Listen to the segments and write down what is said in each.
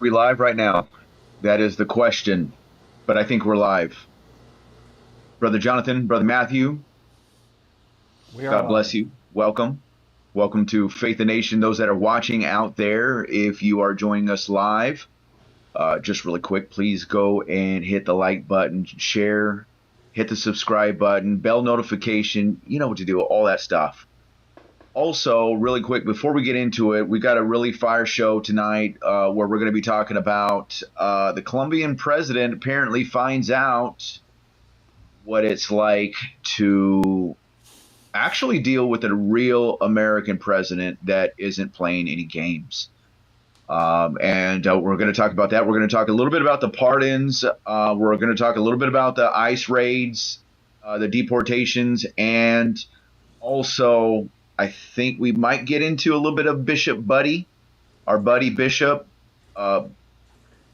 We live right now? That is the question, but I think we're live. Brother Jonathan, Brother Matthew, We are God bless live. you. Welcome. Welcome to Faith the Nation. Those that are watching out there, if you are joining us live, just really quick, please go and hit the like button, share, hit the subscribe button, bell notification. You know what to do, all that stuff. Also, really quick, before we get into it, we got a really fire show tonight where we're going to be talking about the Colombian president apparently finds out what it's like to actually deal with a real American president that isn't playing any games. And we're going to talk about that. We're going to talk a little bit about the pardons. We're going to talk a little bit about the ICE raids, the deportations, and also I think we might get into a little bit of Bishop Buddy, our buddy Bishop,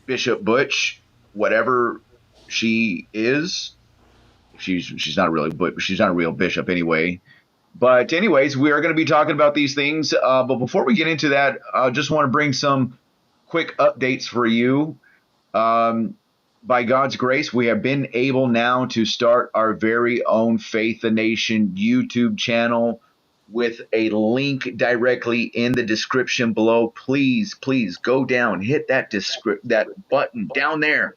Bishop Butch, whatever she is. She's not really, but she's not a real bishop anyway. But anyways, we are going to be talking about these things. But before we get into that, I just want to bring some quick updates for you. By God's grace, we have been able now to start our very own Faith the Nation YouTube channel with a link directly in the description below. Please go down, hit that button down there.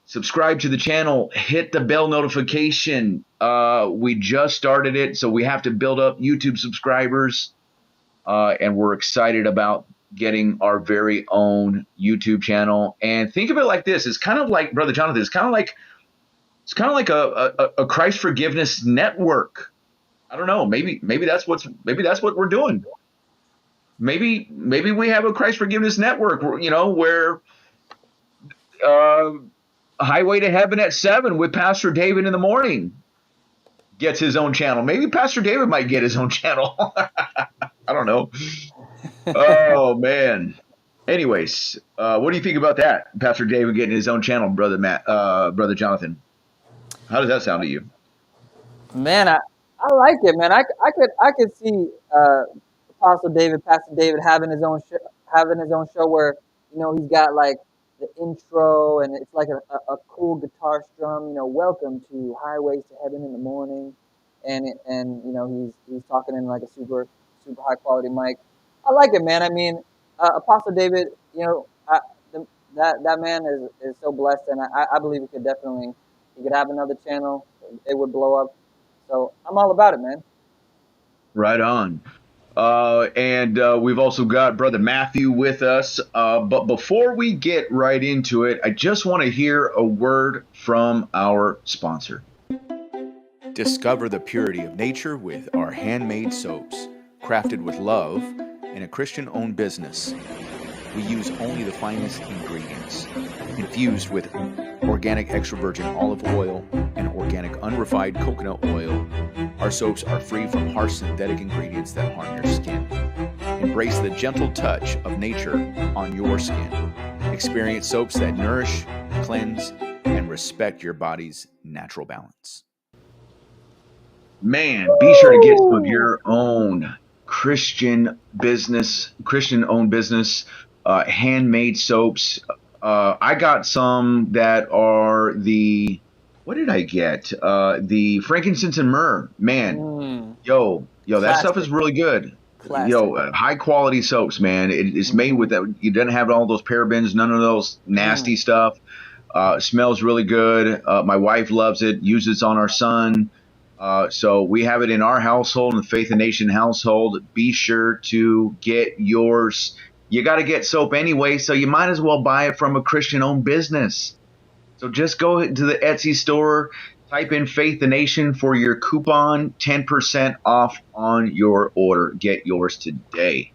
Subscribe to the channel, hit the bell notification. We just started it, so we have to build up YouTube subscribers, and we're excited about getting our very own YouTube channel. And think of it like this: it's kind of like, Brother Jonathan, it's kind of like a Christ forgiveness network. I don't know. Maybe that's what we're doing. Maybe we have a Christ forgiveness network. Where Highway to Heaven at 7 with Pastor David in the morning gets his own channel. Maybe Pastor David might get his own channel. I don't know. Oh man. Anyways, what do you think about that? Pastor David getting his own channel, Brother Jonathan. How does that sound to you? Man, I like it, man. I could see Pastor David having his own show where he's got like the intro and it's like a cool guitar strum. Welcome to Highways to Heaven in the morning, and he's talking in like a super high quality mic. I like it, man. I mean, Apostle David, that man is so blessed, and I believe he could have another channel. It would blow up. So I'm all about it, man. Right on. And we've also got Brother Matthew with us. But before we get right into it, I just want to hear a word from our sponsor. Discover the purity of nature with our handmade soaps, crafted with love in a Christian-owned business. We use only the finest ingredients, infused with organic extra virgin olive oil and organic unrefined coconut oil. Our soaps are free from harsh synthetic ingredients that harm your skin. Embrace the gentle touch of nature on your skin. Experience soaps that nourish, cleanse, and respect your body's natural balance. Man, be sure to get some of your own Christian-owned business, handmade soaps. I got some that are what did I get? The frankincense and myrrh. Man, yo, that stuff is really good. Classic. High quality soaps, man. It's made with that. It doesn't have all those parabens, none of those nasty stuff. It smells really good. My wife loves it. Uses it on our son. So we have it in our household, in the Faith and Nation household. Be sure to get yours. You got to get soap anyway, so you might as well buy it from a Christian-owned business. So just go to the Etsy store, type in Faith the Nation for your coupon, 10% off on your order. Get yours today.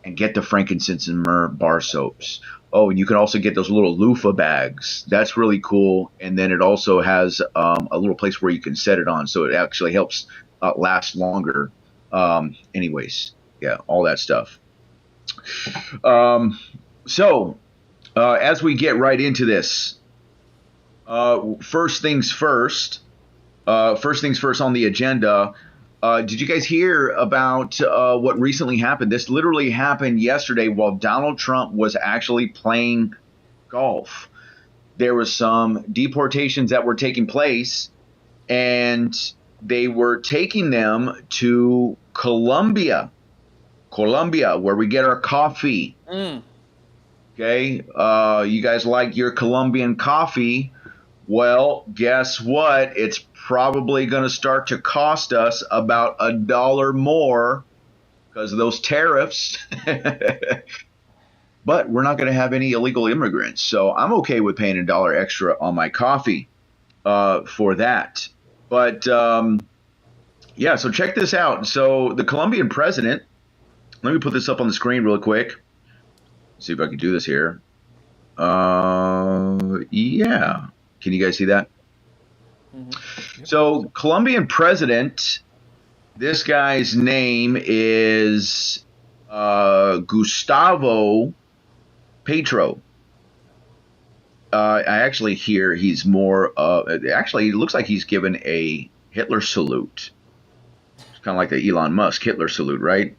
And get the frankincense and myrrh bar soaps. Oh, and you can also get those little loofah bags. That's really cool. And then it also has a little place where you can set it on, so it actually helps last longer. Anyways, yeah, all that stuff. So as we get right into this, first things first on the agenda, Did you guys hear about what recently happened? This literally happened yesterday while Donald Trump was actually playing golf. There was some deportations that were taking place, and they were taking them to Colombia, where we get our coffee. Okay, you guys like your Colombian coffee? Well, guess what? It's probably going to start to cost us about $1 more because of those tariffs. But we're not going to have any illegal immigrants, so I'm okay with paying $1 extra on my coffee for that. But yeah, so check this out. So the Colombian president, let me put this up on the screen real quick. See if I can do this here. Yeah. Can you guys see that? Mm-hmm. Yep. So Colombian president, this guy's name is Gustavo Petro. I actually hear he's more. Actually, it looks like he's given a Hitler salute. It's kind of like the Elon Musk Hitler salute, right?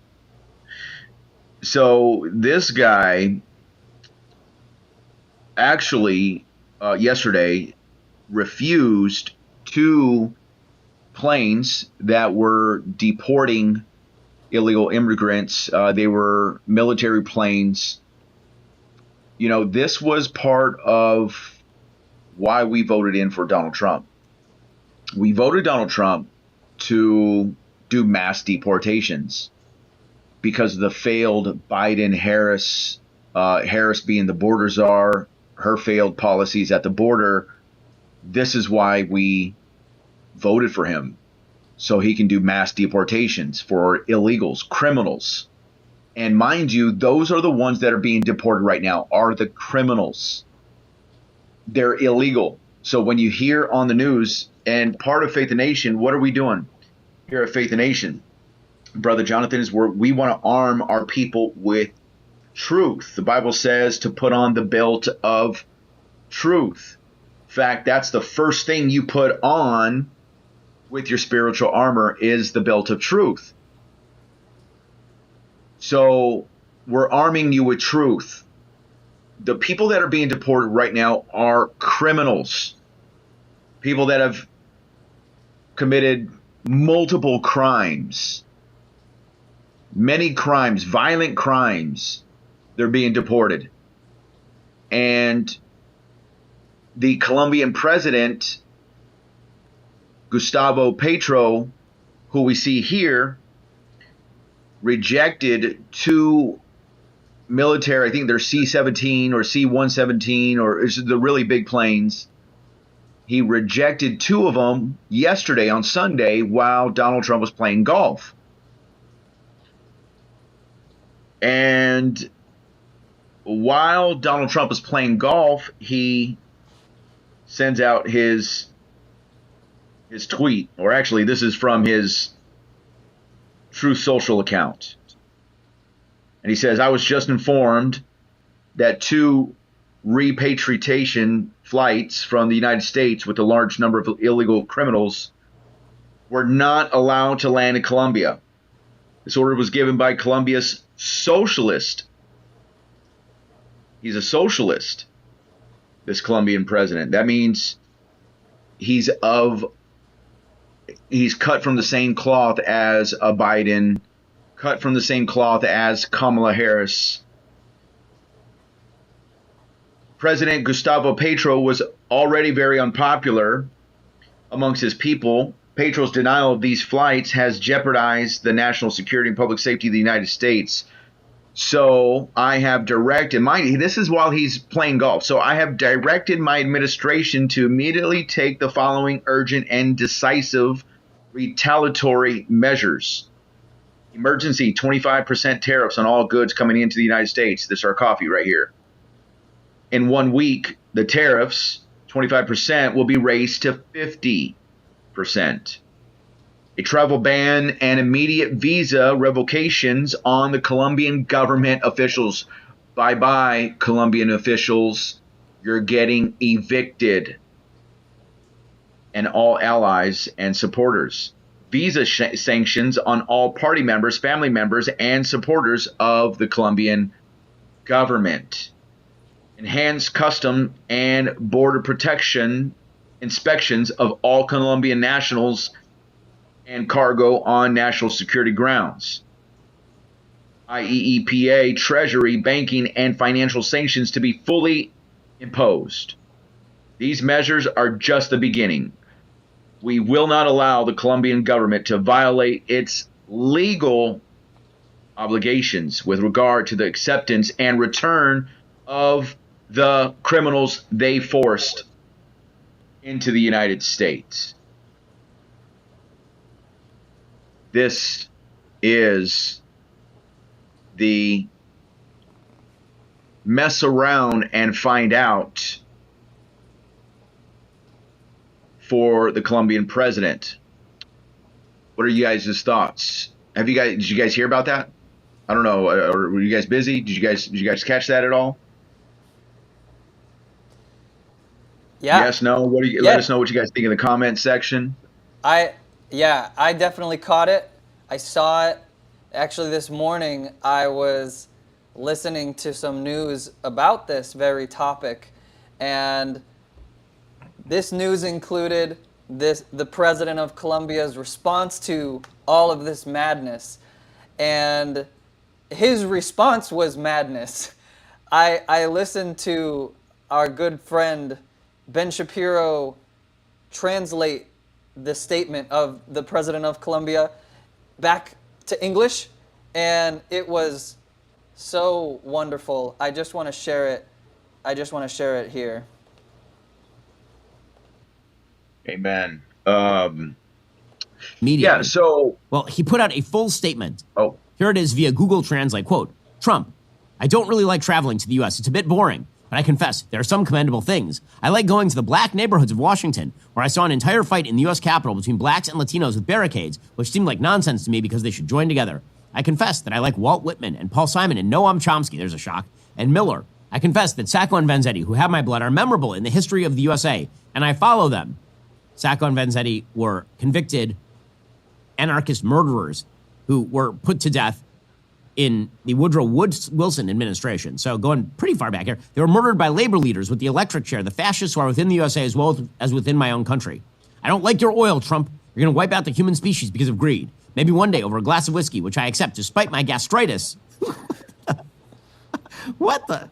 So this guy actually yesterday refused 2 planes that were deporting illegal immigrants. They were military planes. You know, this was part of why we voted in for Donald Trump. We voted Donald Trump to do mass deportations because of the failed Biden-Harris, Harris being the border czar, her failed policies at the border. This is why we voted for him, so he can do mass deportations for illegals, criminals. And mind you, those are the ones that are being deported right now, are the criminals. They're illegal. So when you hear on the news, and part of Faith the Nation, what are we doing here at Faith the Nation? Brother Jonathan, is where we want to arm our people with truth. The Bible says to put on the belt of truth. In fact, that's the first thing you put on with your spiritual armor is the belt of truth. So we're arming you with truth. The people that are being deported right now are criminals. People that have committed multiple crimes. Many crimes, violent crimes. They're being deported. And the Colombian president, Gustavo Petro, who we see here, rejected 2 military, I think they're C-17 or C-117, or it's the really big planes. He rejected 2 of them yesterday on Sunday while Donald Trump was playing golf. And while Donald Trump is playing golf, he sends out his tweet, or actually this is from his Truth Social account. And he says, I was just informed that 2 repatriation flights from the United States with a large number of illegal criminals were not allowed to land in Colombia. This order was given by Colombia's socialist. He's a socialist, this Colombian president. That means he's cut from the same cloth as a Biden, cut from the same cloth as Kamala Harris. President Gustavo Petro was already very unpopular amongst his people. Petro's denial of these flights has jeopardized the national security and public safety of the United States. So I have directed this is while he's playing golf. So I have directed my administration to immediately take the following urgent and decisive retaliatory measures. Emergency 25% tariffs on all goods coming into the United States. This is our coffee right here. In 1 week, the tariffs, 25%, will be raised to 50%. A travel ban and immediate visa revocations on the Colombian government officials. Bye-bye, Colombian officials. You're getting evicted. And all allies and supporters. visa sanctions on all party members, family members, and supporters of the Colombian government. Enhanced custom and border protection inspections of all Colombian nationals and cargo on national security grounds. IEEPA, Treasury, banking, and financial sanctions to be fully imposed. These measures are just the beginning. We will not allow the Colombian government to violate its legal obligations with regard to the acceptance and return of the criminals they forced into the United States. This is the mess around and find out for the Colombian president. What are you guys' thoughts? Did you guys hear about that? I don't know. Or were you guys busy? Did you guys catch that at all? Yeah. Yes, no. What do you? Let us know what you guys think in the comment section. I definitely caught it. I saw it. Actually, this morning I was listening to some news about this very topic, and this news included the president of Colombia's response to all of this madness, and his response was madness. I listened to our good friend Ben Shapiro translate the statement of the president of Colombia back to English, and it was so wonderful. I just want to share it here. Amen. Media. Yeah, so... Well, he put out a full statement. Oh. Here it is via Google Translate. Quote, Trump, I don't really like traveling to the U.S. It's a bit boring, but I confess there are some commendable things. I like going to the black neighborhoods of Washington, where I saw an entire fight in the U.S. Capitol between blacks and Latinos with barricades, which seemed like nonsense to me because they should join together. I confess that I like Walt Whitman and Paul Simon and Noam Chomsky, there's a shock, and Miller. I confess that Sacco and Vanzetti, who have my blood, are memorable in the history of the USA, and I follow them. Sacco and Vanzetti were convicted anarchist murderers who were put to death in the Woodrow Wilson administration. So going pretty far back here, they were murdered by labor leaders with the electric chair, the fascists who are within the USA as well as within my own country. I don't like your oil, Trump. You're going to wipe out the human species because of greed. Maybe one day over a glass of whiskey, which I accept despite my gastritis. What the?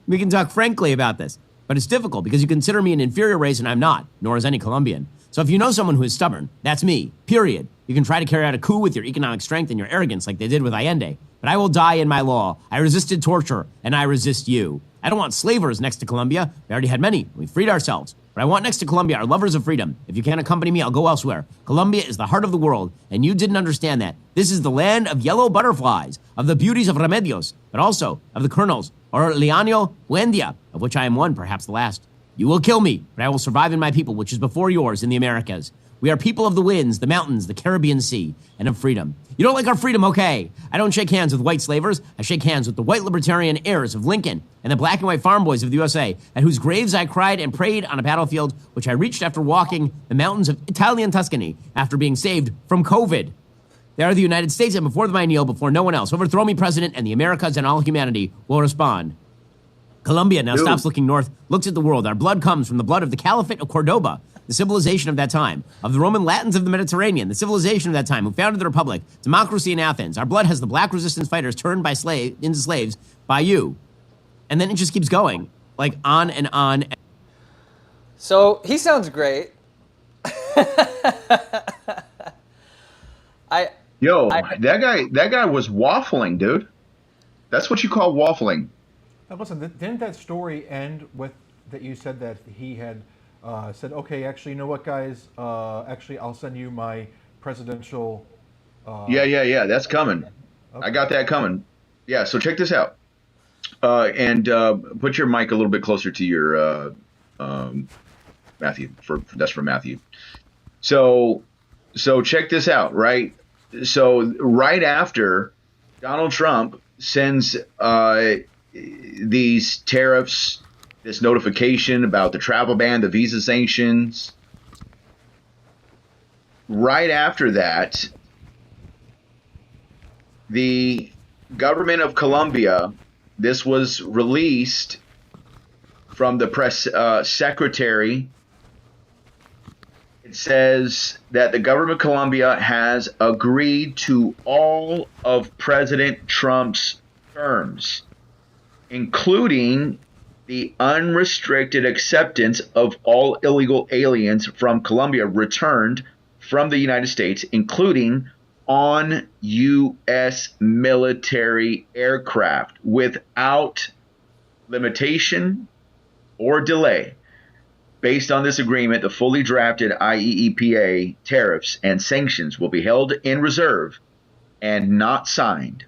We can talk frankly about this. But it's difficult because you consider me an inferior race and I'm not, nor is any Colombian. So if you know someone who is stubborn, that's me, period. You can try to carry out a coup with your economic strength and your arrogance like they did with Allende. But I will die in my law. I resisted torture, and I resist you. I don't want slavers next to Colombia. We already had many. We freed ourselves. What I want next to Colombia are lovers of freedom. If you can't accompany me, I'll go elsewhere. Colombia is the heart of the world, and you didn't understand that. This is the land of yellow butterflies, of the beauties of Remedios, but also of the colonels, or Leonio Buendia, of which I am one, perhaps the last. You will kill me, but I will survive in my people, which is before yours in the Americas. We are people of the winds, the mountains, the Caribbean Sea, and of freedom. You don't like our freedom, okay. I don't shake hands with white slavers. I shake hands with the white libertarian heirs of Lincoln and the black and white farm boys of the USA, at whose graves I cried and prayed on a battlefield, which I reached after walking the mountains of Italian Tuscany after being saved from COVID. They are the United States, and before them I kneel, before no one else. Overthrow me, President, and the Americas and all humanity will respond. Colombia now stops looking north, looks at the world. Our blood comes from the blood of the Caliphate of Cordoba, the civilization of that time, of the Roman Latins of the Mediterranean, the civilization of that time, who founded the Republic, democracy in Athens. Our blood has the black resistance fighters turned into slaves by you. And then it just keeps going, like on and on. So he sounds great. That guy was waffling, dude. That's what you call waffling. Now listen, didn't that story end with that you said that he had said, okay, actually, you know what, guys? Actually, I'll send you my presidential... Yeah, that's coming. Okay. I got that coming. Yeah, so check this out. And put your mic a little bit closer to your Matthew. That's for Matthew. So check this out, right? So right after Donald Trump sends these tariffs, this notification about the travel ban, the visa sanctions, right after that, the government of Colombia, this was released from the press secretary. It says that the government of Colombia has agreed to all of President Trump's terms, including the unrestricted acceptance of all illegal aliens from Colombia returned from the United States, including on U.S. military aircraft without limitation or delay. Based on this agreement, the fully drafted IEEPA tariffs and sanctions will be held in reserve and not signed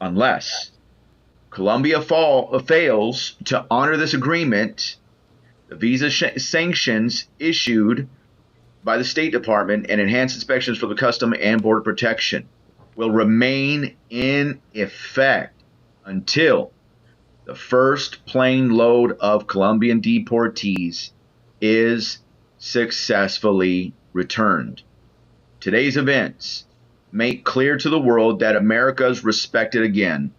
unless Colombia fails to honor this agreement. The visa sanctions issued by the State Department and enhanced inspections for the Custom and Border Protection will remain in effect until the first plane load of Colombian deportees is successfully returned. Today's events make clear to the world that America is respected again.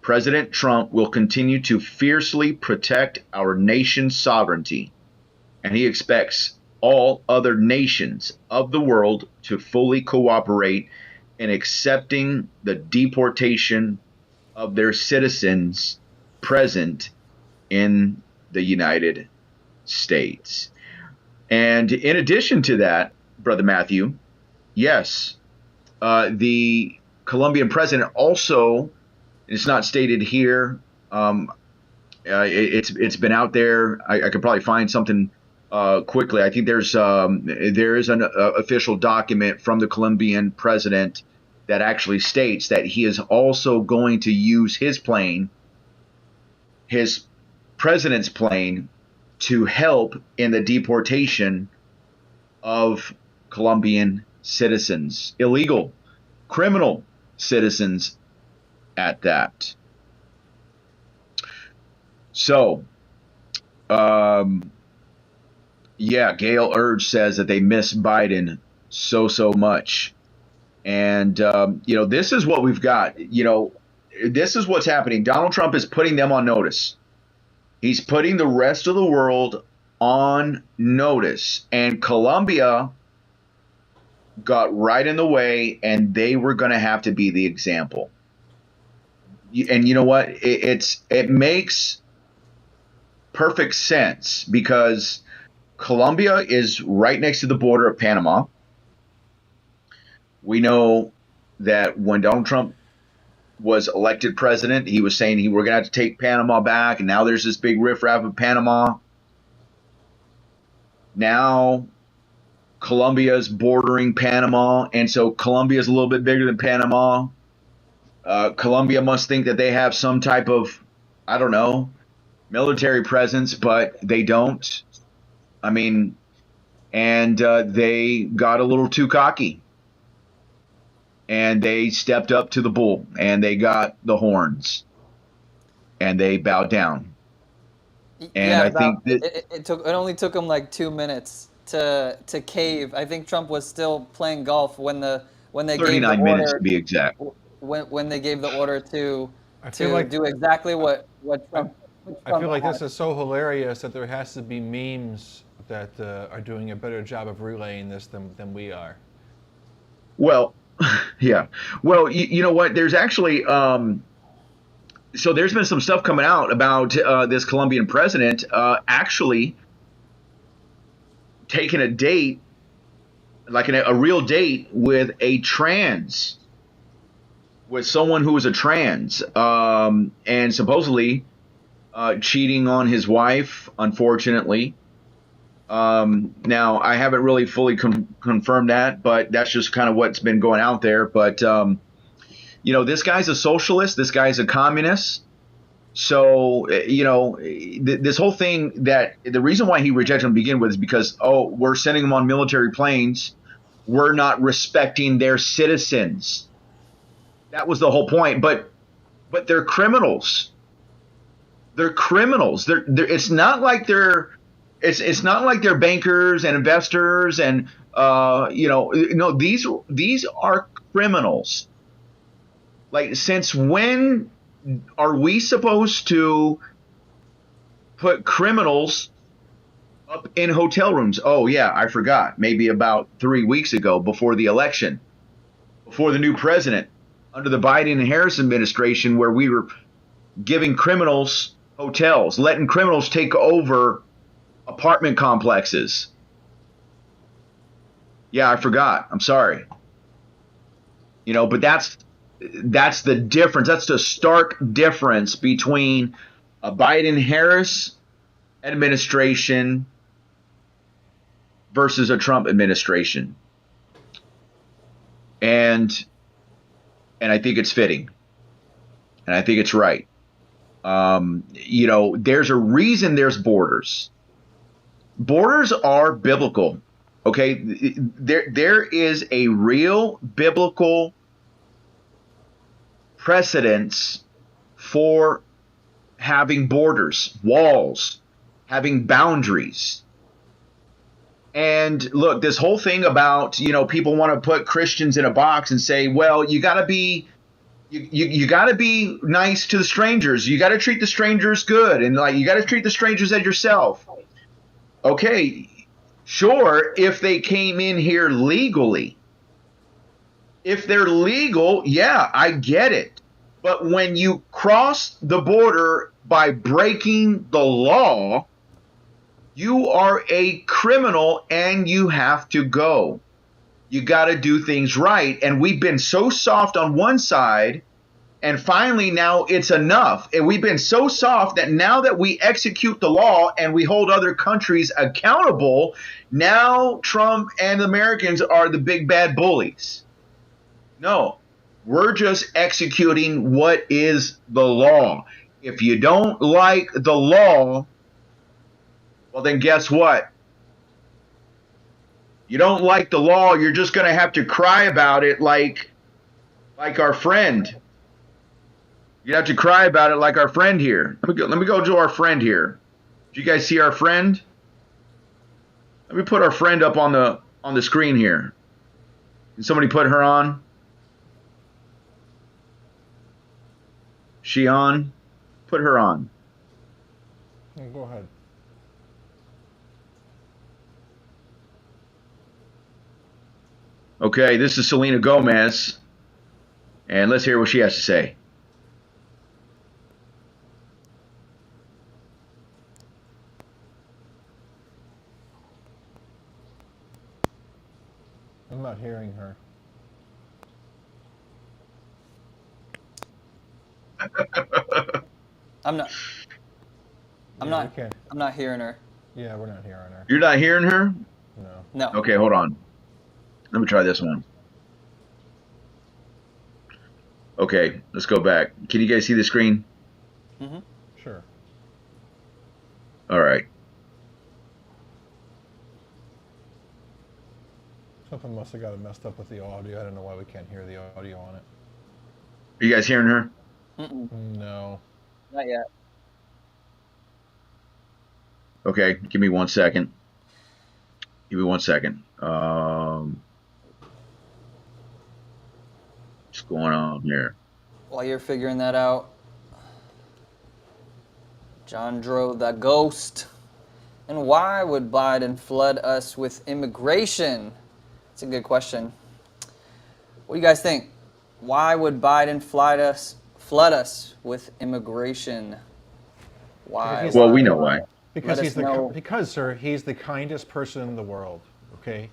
President Trump will continue to fiercely protect our nation's sovereignty, and he expects all other nations of the world to fully cooperate in accepting the deportation of their citizens present in the United States. And in addition to that, Brother Matthew, yes, the Colombian president also, it's not stated here, it's been out there. I could probably find something quickly. I think there is an official document from the Colombian president that actually states that he is also going to use his plane, his president's plane, to help in the deportation of Colombian citizens, illegal, criminal citizens at that. So, yeah, Gail Urge says that they miss Biden so much. And, this is what we've got. This is what's happening. Donald Trump is putting them on notice. He's putting the rest of the world on notice. And Colombia got right in the way, and they were going to have to be the example. And you know what? It makes perfect sense because Colombia is right next to the border of Panama. We know that when Donald Trump was elected president, he was saying we're going to have to take Panama back, and now there's this big riffraff of Panama. Now Colombia is bordering Panama, and so Colombia is a little bit bigger than Panama. Colombia must think that they have some type of, I don't know, military presence, but they don't. I mean, and they got a little too cocky. And they stepped up to the bull, and they got the horns, and they bowed down. And Yeah, I think that it only took them like 2 minutes to cave. I think Trump was still playing golf when they gave the 39 minutes to order. be exact. When they gave the order to feel like- do exactly what Trump. I feel like this had. is so hilarious that there has to be memes that are doing a better job of relaying this than we are. Well, yeah. Well, you know what? There's actually so there's been some stuff coming out about this Colombian president actually taking a date, like a real date with someone who was a trans, and supposedly cheating on his wife, unfortunately. Now, I haven't really fully confirmed that, but that's just kind of what's been going out there. But, this guy's a socialist. This guy's a communist. So, this whole thing, that the reason why he rejected him to begin with is because, we're sending them on military planes. We're not respecting their citizens. That was the whole point. But they're criminals. They're criminals. It's not like they're It's not like they're bankers and investors and no, these are criminals. Like, since when are we supposed to put criminals up in hotel rooms? Oh yeah, I forgot. Maybe about 3 weeks ago, before the election, before the new president, under the Biden and Harris administration, where we were giving criminals hotels, letting criminals take over apartment complexes. Yeah, I forgot. I'm sorry. But that's the difference. That's the stark difference between a Biden Harris administration versus a Trump administration. And I think it's fitting. And I think it's right. There's a reason there's borders. Borders are biblical. Okay, there is a real biblical precedence for having borders, walls, having boundaries. And look, this whole thing about, people want to put Christians in a box and say, well, you got to be nice to the strangers. You got to treat the strangers good, and you got to treat the strangers as yourself. Okay, sure, if they came in here legally. If they're legal, yeah, I get it. But when you cross the border by breaking the law, you are a criminal and you have to go. You got to do things right. And we've been so soft on one side, and finally now it's enough. And we've been so soft that now that we execute the law and we hold other countries accountable, now Trump and the Americans are the big bad bullies. No, we're just executing what is the law. If you don't like the law, well, then guess what? You don't like the law, you're just going to have to cry about it like our friend. You have to cry about it like our friend here. Let me go to our friend here. Did you guys see our friend? Let me put our friend up on the screen here. Can somebody put her on? She on? Put her on. Go ahead. Okay, this is Selena Gomez, and let's hear what she has to say. I'm not hearing her. I'm not. I'm Yeah, not. I'm not hearing her. Yeah, we're not hearing her. You're not hearing her? No. No. Okay, hold on. Let me try this one. Okay, let's go back. Can you guys see the screen? Mm-hmm. Sure. All right. Something must have got messed up with the audio. I don't know why we can't hear the audio on it. Are you guys hearing her? Mm-mm. No. Not yet. Okay, give me 1 second. Give me 1 second. What's going on here? While you're figuring that out, John Dro the Ghost. And why would Biden flood us with immigration? That's a good question. What do you guys think? Why would Biden flood us with immigration? Why? Because Well, we know why. Because Let us know. because sir, he's the kindest person in the world. Okay,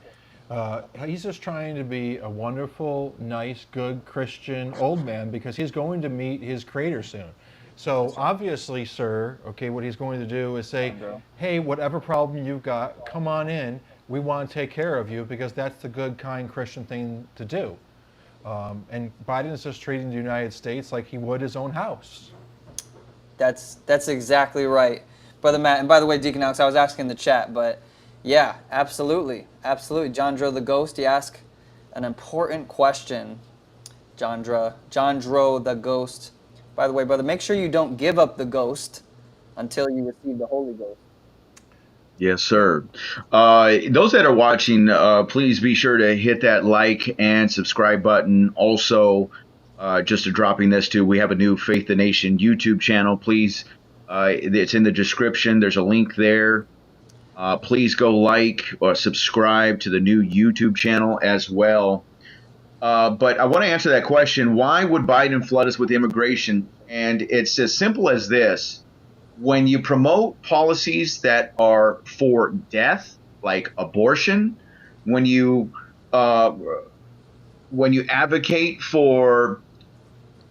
he's just trying to be a wonderful, nice, good Christian old man because he's going to meet his Creator soon. So obviously, sir, okay, what he's going to do is say, hey, whatever problem you've got, come on in. We want to take care of you because that's the good, kind Christian thing to do. And Biden is just treating the United States like he would his own house. That's exactly right, Brother Matt. And by the way, Deacon Alex, I was asking in the chat, but yeah, absolutely. Absolutely. John Dro the Ghost, he asked an important question. John Dro the Ghost. By the way, brother, make sure you don't give up the ghost until you receive the Holy Ghost. Yes, sir. Those that are watching, please be sure to hit that like and subscribe button. Also, just to dropping this too, we have a new Faith the Nation YouTube channel. Please, it's in the description. There's a link there. Please go like or subscribe to the new YouTube channel as well. But I want to answer that question. Why would Biden flood us with immigration? And it's as simple as this. When you promote policies that are for death, like abortion, when you uh, advocate for,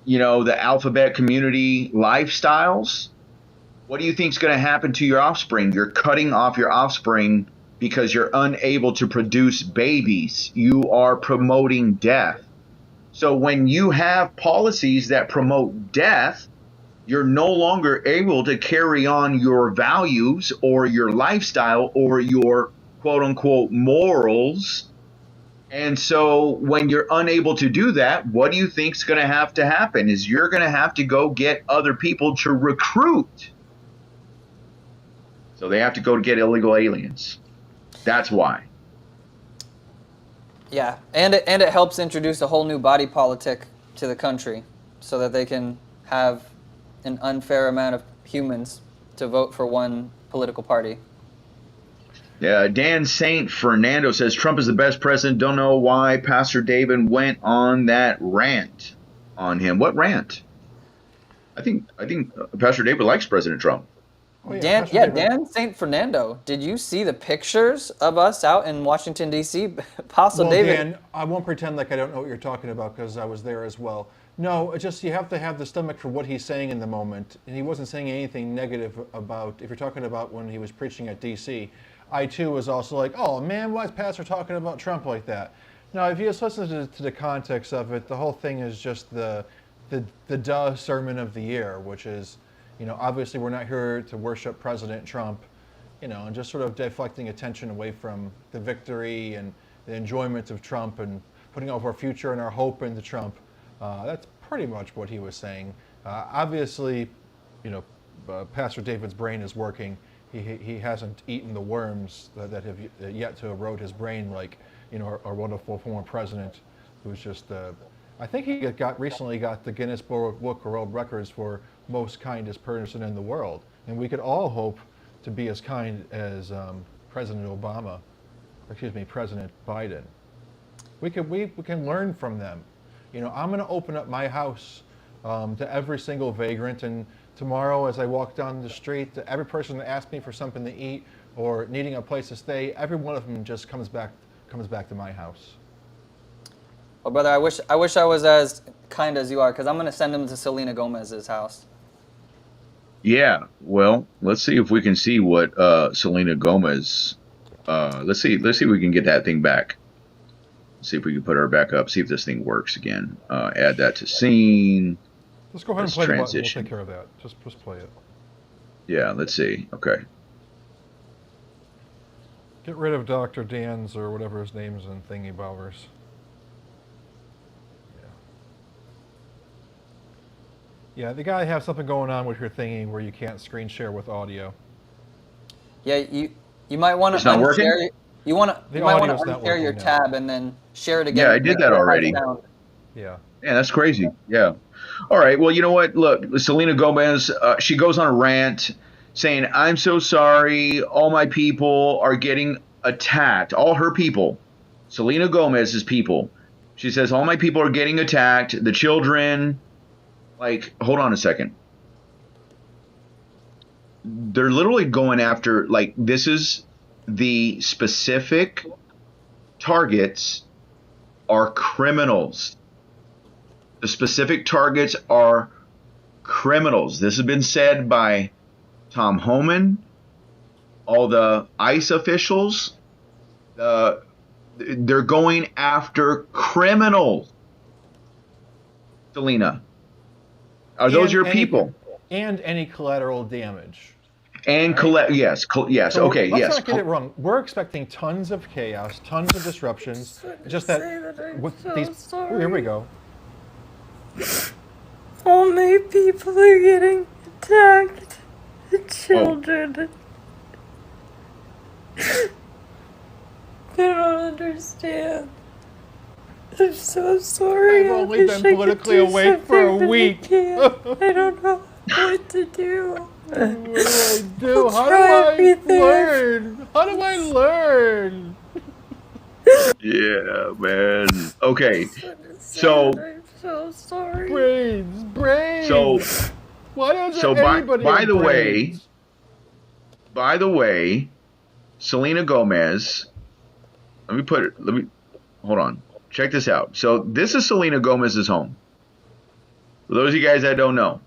the alphabet community lifestyles, what do you think is going to happen to your offspring? You're cutting off your offspring because you're unable to produce babies. You are promoting death. So when you have policies that promote death, you're no longer able to carry on your values or your lifestyle or your quote unquote morals. And so when you're unable to do that, what do you think's going to happen is you're going to have to go get other people to recruit. So they have to go to get illegal aliens. That's why. Yeah, and it helps introduce a whole new body politic to the country, so that they can have an unfair amount of humans to vote for one political party. Yeah, Dan Saint Fernando says Trump is the best president. Don't know why Pastor David went on that rant on him. What rant? I think Pastor David likes President Trump. Oh, yeah, Dan St. Fernando. Did you see the pictures of us out in Washington, D.C.? Apostle Well, David. Dan, I won't pretend like I don't know what you're talking about because I was there as well. No, it's just you have to have the stomach for what he's saying in the moment. And he wasn't saying anything negative about, if you're talking about when he was preaching at D.C., I too was also like, oh man, why is Pastor talking about Trump like that? Now, if you just listen to the context of it, the whole thing is just the duh sermon of the year, which is, obviously we're not here to worship President Trump, and just sort of deflecting attention away from the victory and the enjoyment of Trump and putting all of our future and our hope into Trump. That's pretty much what he was saying. Obviously, Pastor David's brain is working. He hasn't eaten the worms that have yet to erode his brain like, our wonderful former president, who's just, I think he recently got the Guinness Book of World Records for most kindest person in the world. And we could all hope to be as kind as President Biden. We can learn from them. I'm going to open up my house to every single vagrant, and tomorrow as I walk down the street, every person that asks me for something to eat or needing a place to stay, every one of them just comes back to my house. Well, brother, I wish I was as kind as you are, because I'm going to send him to Selena Gomez's house. Yeah, well, let's see if we can see what Selena Gomez. Let's see if we can get that thing back. See if we can put her back up. See if this thing works again. Add that to scene. Let's go ahead and play the button. We'll take care of that. Just play it. Yeah, let's see. Okay. Get rid of Dr. Dan's or whatever his name is in Thingy Bowers. Yeah, they gotta have something going on with your thingy where you can't screen share with audio. Yeah, you might want to unshare. You might want to unshare your tab and then share it again. Yeah, I did that already. Yeah. Yeah, that's crazy. Yeah. All right. Well, you know what? Look, Selena Gomez, she goes on a rant saying, "I'm so sorry. All my people are getting attacked. All her people, Selena Gomez's people." She says, "All my people are getting attacked. The children." Like, hold on a second. They're literally going after, like, this is the specific targets are criminals. The specific targets are criminals. This has been said by Tom Homan, all the ICE officials. They're going after criminals. Selena. Are those your people? And any collateral damage. And right? Yes. So okay. Let's yes. not get it wrong. We're expecting tons of chaos, tons of disruptions. Just that with these. Here we go. All my people are getting attacked. The children. They don't understand. I'm so sorry. I've I only wish been I could politically do awake for a something, but I week. can't. I don't know what to do. What do I do? I'll How do try I everything. learn? How do I learn? Yeah, man. Okay, Understand. so I'm so sorry. Brains. so Why doesn't so by anybody by have the way, brains? by the way, Selena Gomez. Let me hold on. Check this out. So this is Selena Gomez's home. For those of you guys that don't know,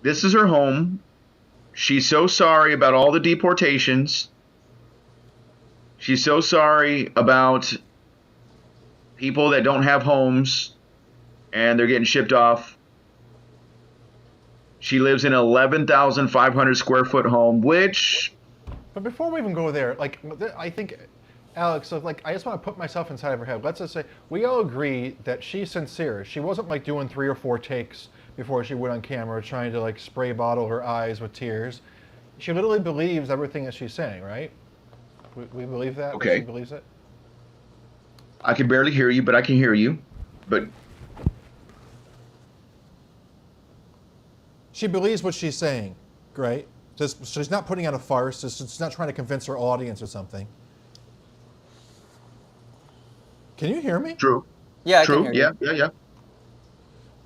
this is her home. She's so sorry about all the deportations. She's so sorry about people that don't have homes and they're getting shipped off. She lives in an 11,500 square foot home, which, But before we even go there, like I think, Alex, so like I just want to put myself inside of her head. Let's just say we all agree that she's sincere. She wasn't like doing 3 or 4 takes before she went on camera, trying to like spray bottle her eyes with tears. She literally believes everything that she's saying, right? We believe that she okay, believes it. I can barely hear you, but I can hear you. But She believes what she's saying, right? Just she's not putting on a farce. She's not trying to convince her audience or something. Can you hear me? true, Yeah, I can true. hear you. Yeah, yeah, yeah.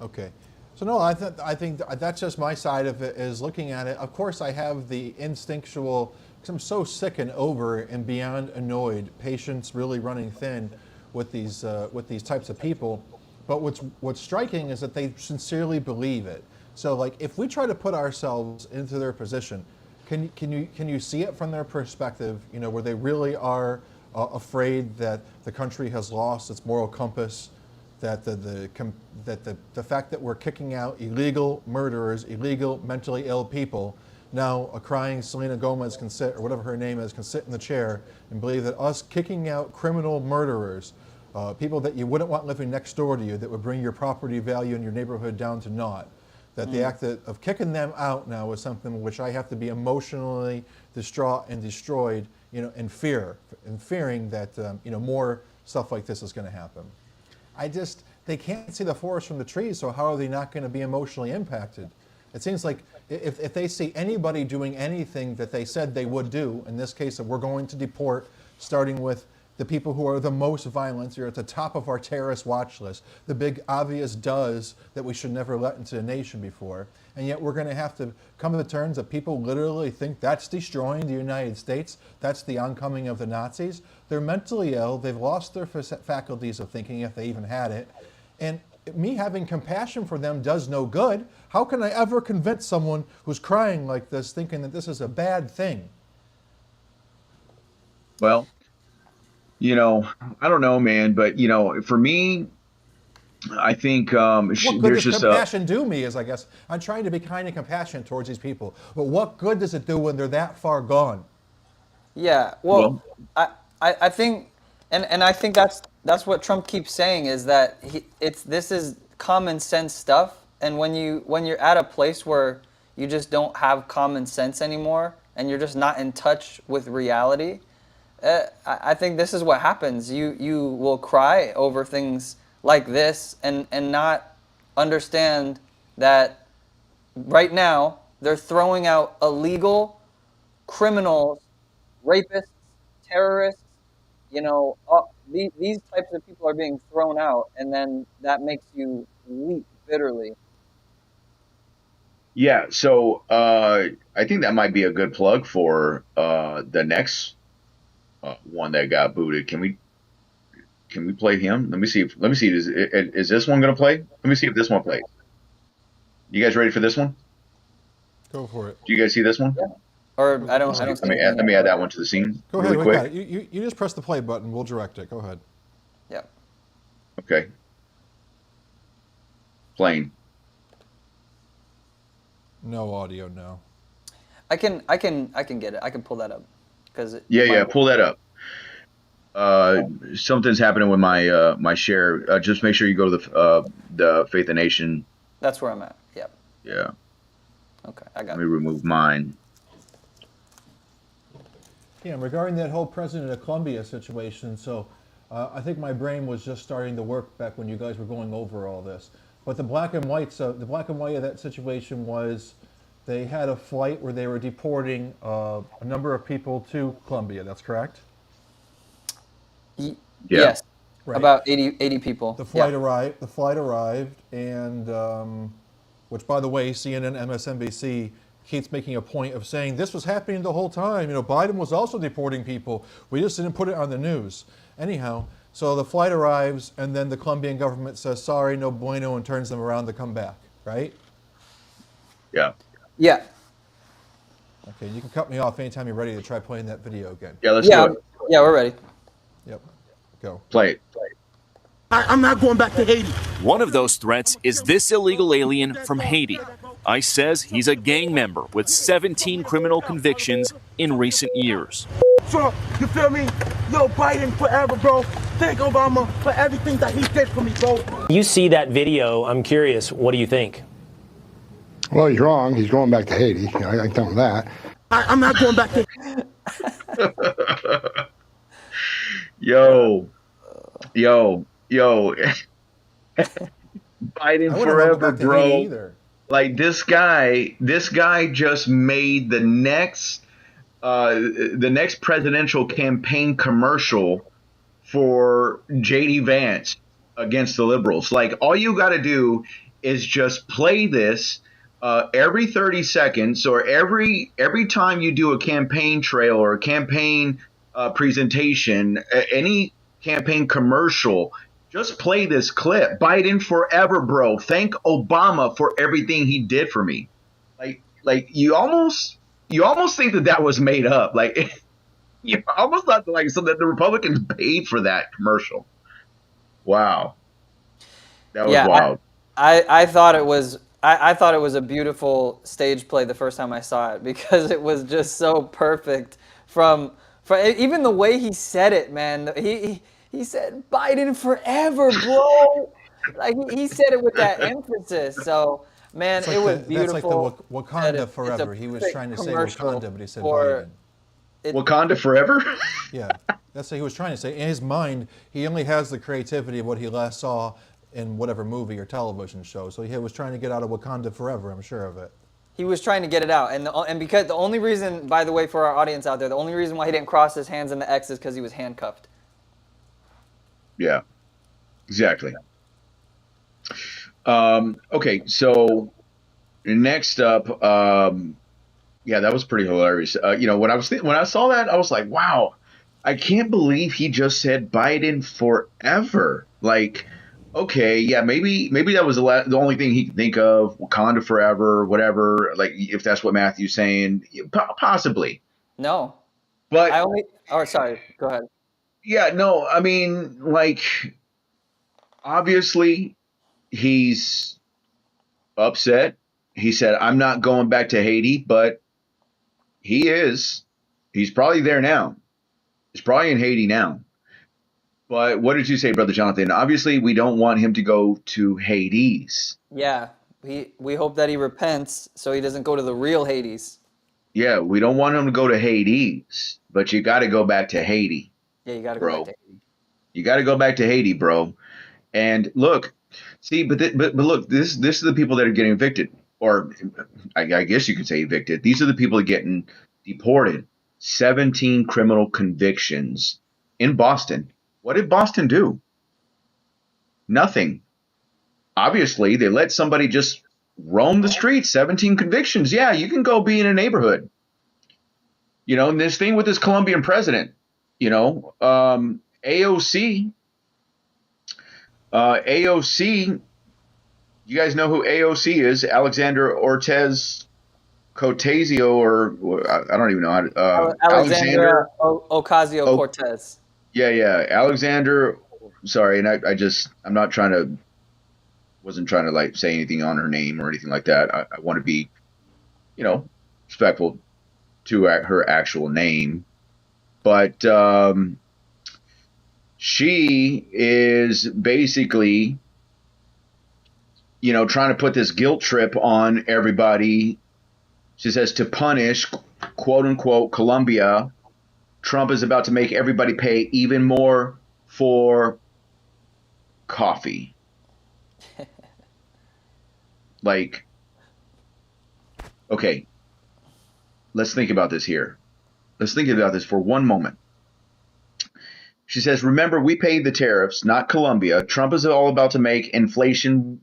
Okay. So no, I think that's just my side of it, is looking at it. Of course, I have the instinctual, because I'm so sick and over and beyond annoyed, patience really running thin with these types of people. But what's striking is that they sincerely believe it. So like, if we try to put ourselves into their position, can you see it from their perspective? You know, where they really are afraid that the country has lost its moral compass, that the fact that we're kicking out illegal murderers, illegal mentally ill people, now a crying Selena Gomez can sit, or whatever her name is, can sit in the chair and believe that us kicking out criminal murderers, people that you wouldn't want living next door to you, that would bring your property value in your neighborhood down to naught, that the act of kicking them out now is something which I have to be emotionally distraught and destroyed, you know, in fearing that more stuff like this is going to happen. They can't see the forest from the trees, so how are they not going to be emotionally impacted? It seems like if they see anybody doing anything that they said they would do, in this case, that we're going to deport, starting with the people who are the most violent, you're at the top of our terrorist watch list, the big obvious does that we should never let into the nation before, and yet we're going to have to come to the terms that people literally think that's destroying the United States, that's the oncoming of the Nazis. They're mentally ill, they've lost their faculties of thinking, if they even had it, and me having compassion for them does no good. How can I ever convince someone who's crying like this, thinking that this is a bad thing? Well, I don't know, man, but for me, I think What good there's does just a compassion do me? Is, I guess, I'm trying to be kind and compassionate towards these people. But what good does it do when they're that far gone? Yeah, well, well, I think, and I think that's what Trump keeps saying, is that this is common sense stuff, and when you're at a place where you just don't have common sense anymore, and you're just not in touch with reality, I think this is what happens. You will cry over things like this, and not understand that right now they're throwing out illegal criminals, rapists, terrorists, these types of people are being thrown out, and then that makes you weep bitterly. yeah. So I think that might be a good plug for the next one that got booted. Can we play him? Let me see. Is this one gonna play? Let me see if this one plays. You guys ready for this one? Go for it. Do you guys see this one? Yeah. Or I Go don't I ahead. don't see anything Let yet, me add but that one to the scene Go really ahead. We got quick. it. You just press the play button. We'll direct it. Go ahead. yeah. Okay, playing. No audio. No. I can get it. I can pull that up because Yeah, my yeah. Pull that up. Something's happening with my my share. Just make sure you go to the Faith and Nation. that's where I'm at. Yeah. Yeah. Okay, I Let got me it. remove mine. Yeah, regarding that whole President of Colombia situation, so I think my brain was just starting to work back when you guys were going over all this. But the black and white, so the black and white of that situation was they had a flight where they were deporting a number of people to Colombia. That's correct, Yeah. Yes, right? about 80 people. The Yeah. flight arrived. The flight arrived, and which, by the way, CNN, MSNBC keeps making a point of saying this was happening the whole time. You know, Biden was also deporting people. We just didn't put it on the news. Anyhow, so the flight arrives, and then the Colombian government says sorry, no bueno, and turns them around to come back. Right? Yeah. Yeah. Okay, you can cut me off anytime you're ready to try playing that video again. Yeah. Let's Yeah. do it. Yeah, we're ready. Yep. Go. Play it. I'm not going back to Haiti. One of those threats is this illegal alien from Haiti. ICE says he's a gang member with 17 criminal convictions in recent years. Trump, you feel me? Yo, Biden forever, bro. Thank Obama for everything that he did for me, bro. You see that video, I'm curious, what do you think? Well, he's wrong. He's going back to Haiti. I can tell him that. I'm not going back to Yo. Biden I wouldn't forever, go back to bro. Haiti either. Like this guy just made the next presidential campaign commercial for JD Vance against the liberals. Like all you got to do is just play this every 30 seconds or every time you do a campaign trail or a campaign presentation, any campaign commercial. Just play this clip. Biden forever, bro. Thank Obama for everything he did for me. Like you almost think that was made up. Like you almost thought so that the Republicans paid for that commercial. Wow, that was wild. I thought it was I thought it was a beautiful stage play the first time I saw it because it was just so perfect from even the way he said it, man. He said Biden forever, bro. Like he said it with that emphasis. So, man, It's like it was that's like beautiful. the Wakanda It's a forever. He was perfect trying to say commercial Wakanda, but he said for- Biden. Wakanda forever. Yeah, that's what he was trying to say. In his mind, he only has the creativity of what he last saw in whatever movie or television show. So he was trying to get out of Wakanda forever. I'm sure of it. He was trying to get it out, and because the only reason, by the way, for our audience out there, the only reason why he didn't cross his hands in the X is because he was handcuffed. Yeah, exactly. Okay, so next up, yeah, that was pretty hilarious. When I saw that, I was like, wow, I can't believe he just said Biden forever. Like, okay, yeah, maybe that was the only thing he could think of, Wakanda forever, whatever. Like, if that's what Matthew's saying, possibly. No, But sorry, go ahead. yeah, no, I mean, like, obviously he's upset. He said, I'm not going back to Haiti, but he is. He's probably there now. He's probably in Haiti now. But what did you say, Brother Jonathan? Obviously, we don't want him to go to Hades. Yeah, we hope that he repents so he doesn't go to the real Hades. Yeah, we don't want him to go to Hades, but you got to go back to Haiti. Yeah, you got to bro. go back to Haiti. You got to go back to Haiti, bro. And look, see, but look, this is the people that are getting evicted, or I guess you could say evicted. These are the people getting deported. 17 criminal convictions in Boston. What did Boston do? Nothing. Obviously, they let somebody just roam the streets. 17 convictions. Yeah, you can go be in a neighborhood. And this thing with this Colombian president, AOC. AOC, you guys know who AOC is? Alexander Ocasio, or I don't even know how to. Alexandra Ocasio-Cortez. Yeah, Alexander. Sorry, and wasn't trying to like say anything on her name or anything like that. I want to be, respectful to her actual name, but she is basically, trying to put this guilt trip on everybody. She says to punish, quote unquote, Colombia, Trump is about to make everybody pay even more for coffee. Like, okay, let's think about this here. Let's think about this for one moment. She says, remember, we paid the tariffs, not Colombia. Trump is all about to make inflation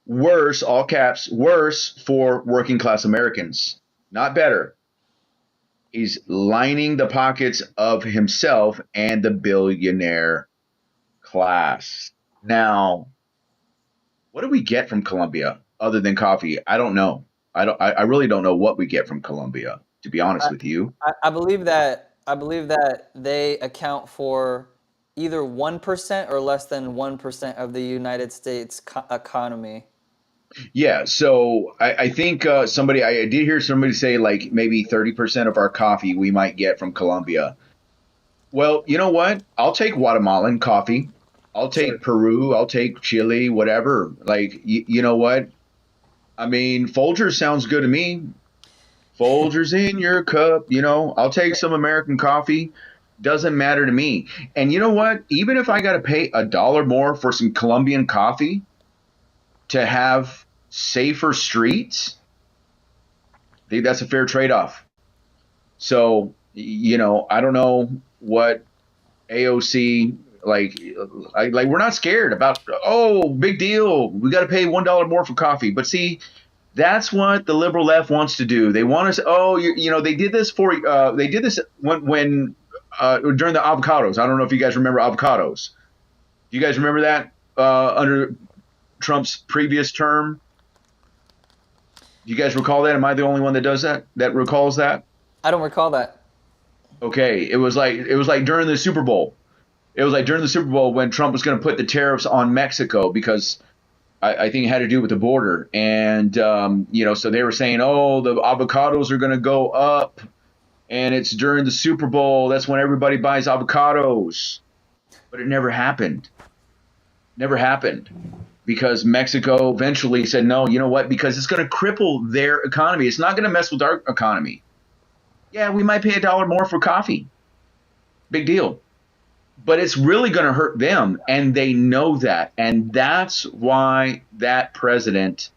worse, all caps, worse for working class Americans, not better. He's lining the pockets of himself and the billionaire class. Now, what do we get from Colombia other than coffee? I don't know. I really don't know what we get from Colombia, to be honest with you. I believe that they account for either 1% or less than 1% of the United States economy. Yeah, so I think I did hear somebody say like maybe 30% of our coffee we might get from Colombia. Well, you know what? I'll take Guatemalan coffee. I'll take Peru. I'll take Chile, whatever. Like, you know what? I mean, Folgers sounds good to me. Folgers in your cup, I'll take some American coffee. Doesn't matter to me. And you know what? Even if I got to pay $1 more for some Colombian coffee to have safer streets, I think that's a fair trade-off. So, I don't know what AOC like we're not scared about, oh, big deal, we got to pay $1 more for coffee. But see, that's what the liberal left wants to do. They want us. Oh, they did this when during the avocados. I don't know if you guys remember avocados. Do you guys remember that under Trump's previous term? Do you guys recall that? Am I the only one that does that recalls that? I don't recall that. Okay, it was like during the Super Bowl. It was like during the Super Bowl when Trump was going to put the tariffs on Mexico because I think it had to do with the border. And, so they were saying, oh, the avocados are going to go up. And it's during the Super Bowl. That's when everybody buys avocados. But it never happened. Never happened. Because Mexico eventually said, no, you know what? Because it's going to cripple their economy. It's not going to mess with our economy. Yeah, we might pay $1 more for coffee. Big deal. But it's really going to hurt them, and they know that. And that's why that president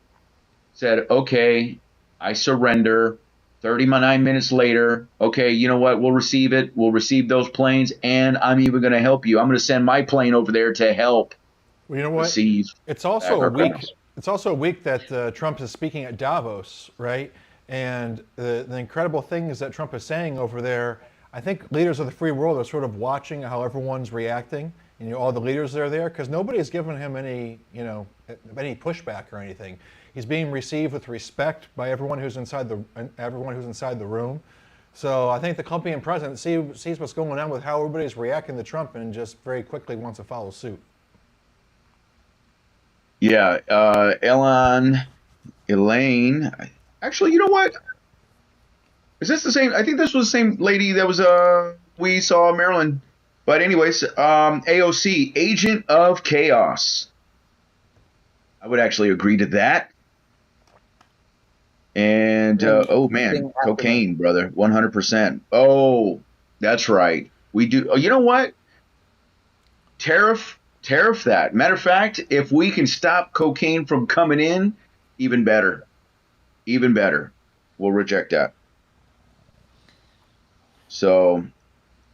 said, okay, I surrender. 39 minutes later, okay, you know what? We'll receive it. We'll receive those planes, and I'm even going to help you. I'm going to send my plane over there to help. Well, you know what? Receive. It's also a week. It's also a week that Trump is speaking at Davos, right? And the incredible things that Trump is saying over there, I think leaders of the free world are sort of watching how everyone's reacting, and all the leaders that are there, because nobody's given him any pushback or anything. He's being received with respect by everyone who's inside the room. So I think the Colombian president sees what's going on with how everybody's reacting to Trump and just very quickly wants to follow suit. Yeah, Elaine. Actually, you know what? Is this the same? I think this was the same lady that was we saw in Maryland. But anyways, AOC, Agent of Chaos. I would actually agree to that. And oh man, cocaine, brother, 100%. Oh, that's right. We do. Oh, you know what? Tariff that. Matter of fact, if we can stop cocaine from coming in, even better. Even better. We'll reject that. So,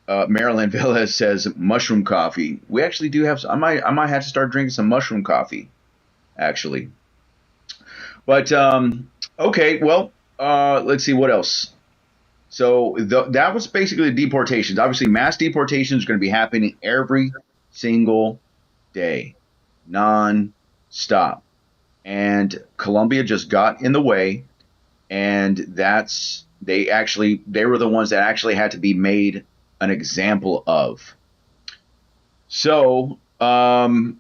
Marilyn Velez says mushroom coffee. We actually do have. I might have to start drinking some mushroom coffee, actually. But okay, well, let's see what else. So that was basically the deportations. Obviously, mass deportations are going to be happening every single day, non-stop. And Colombia just got in the way, and they were the ones that actually had to be made an example of. So one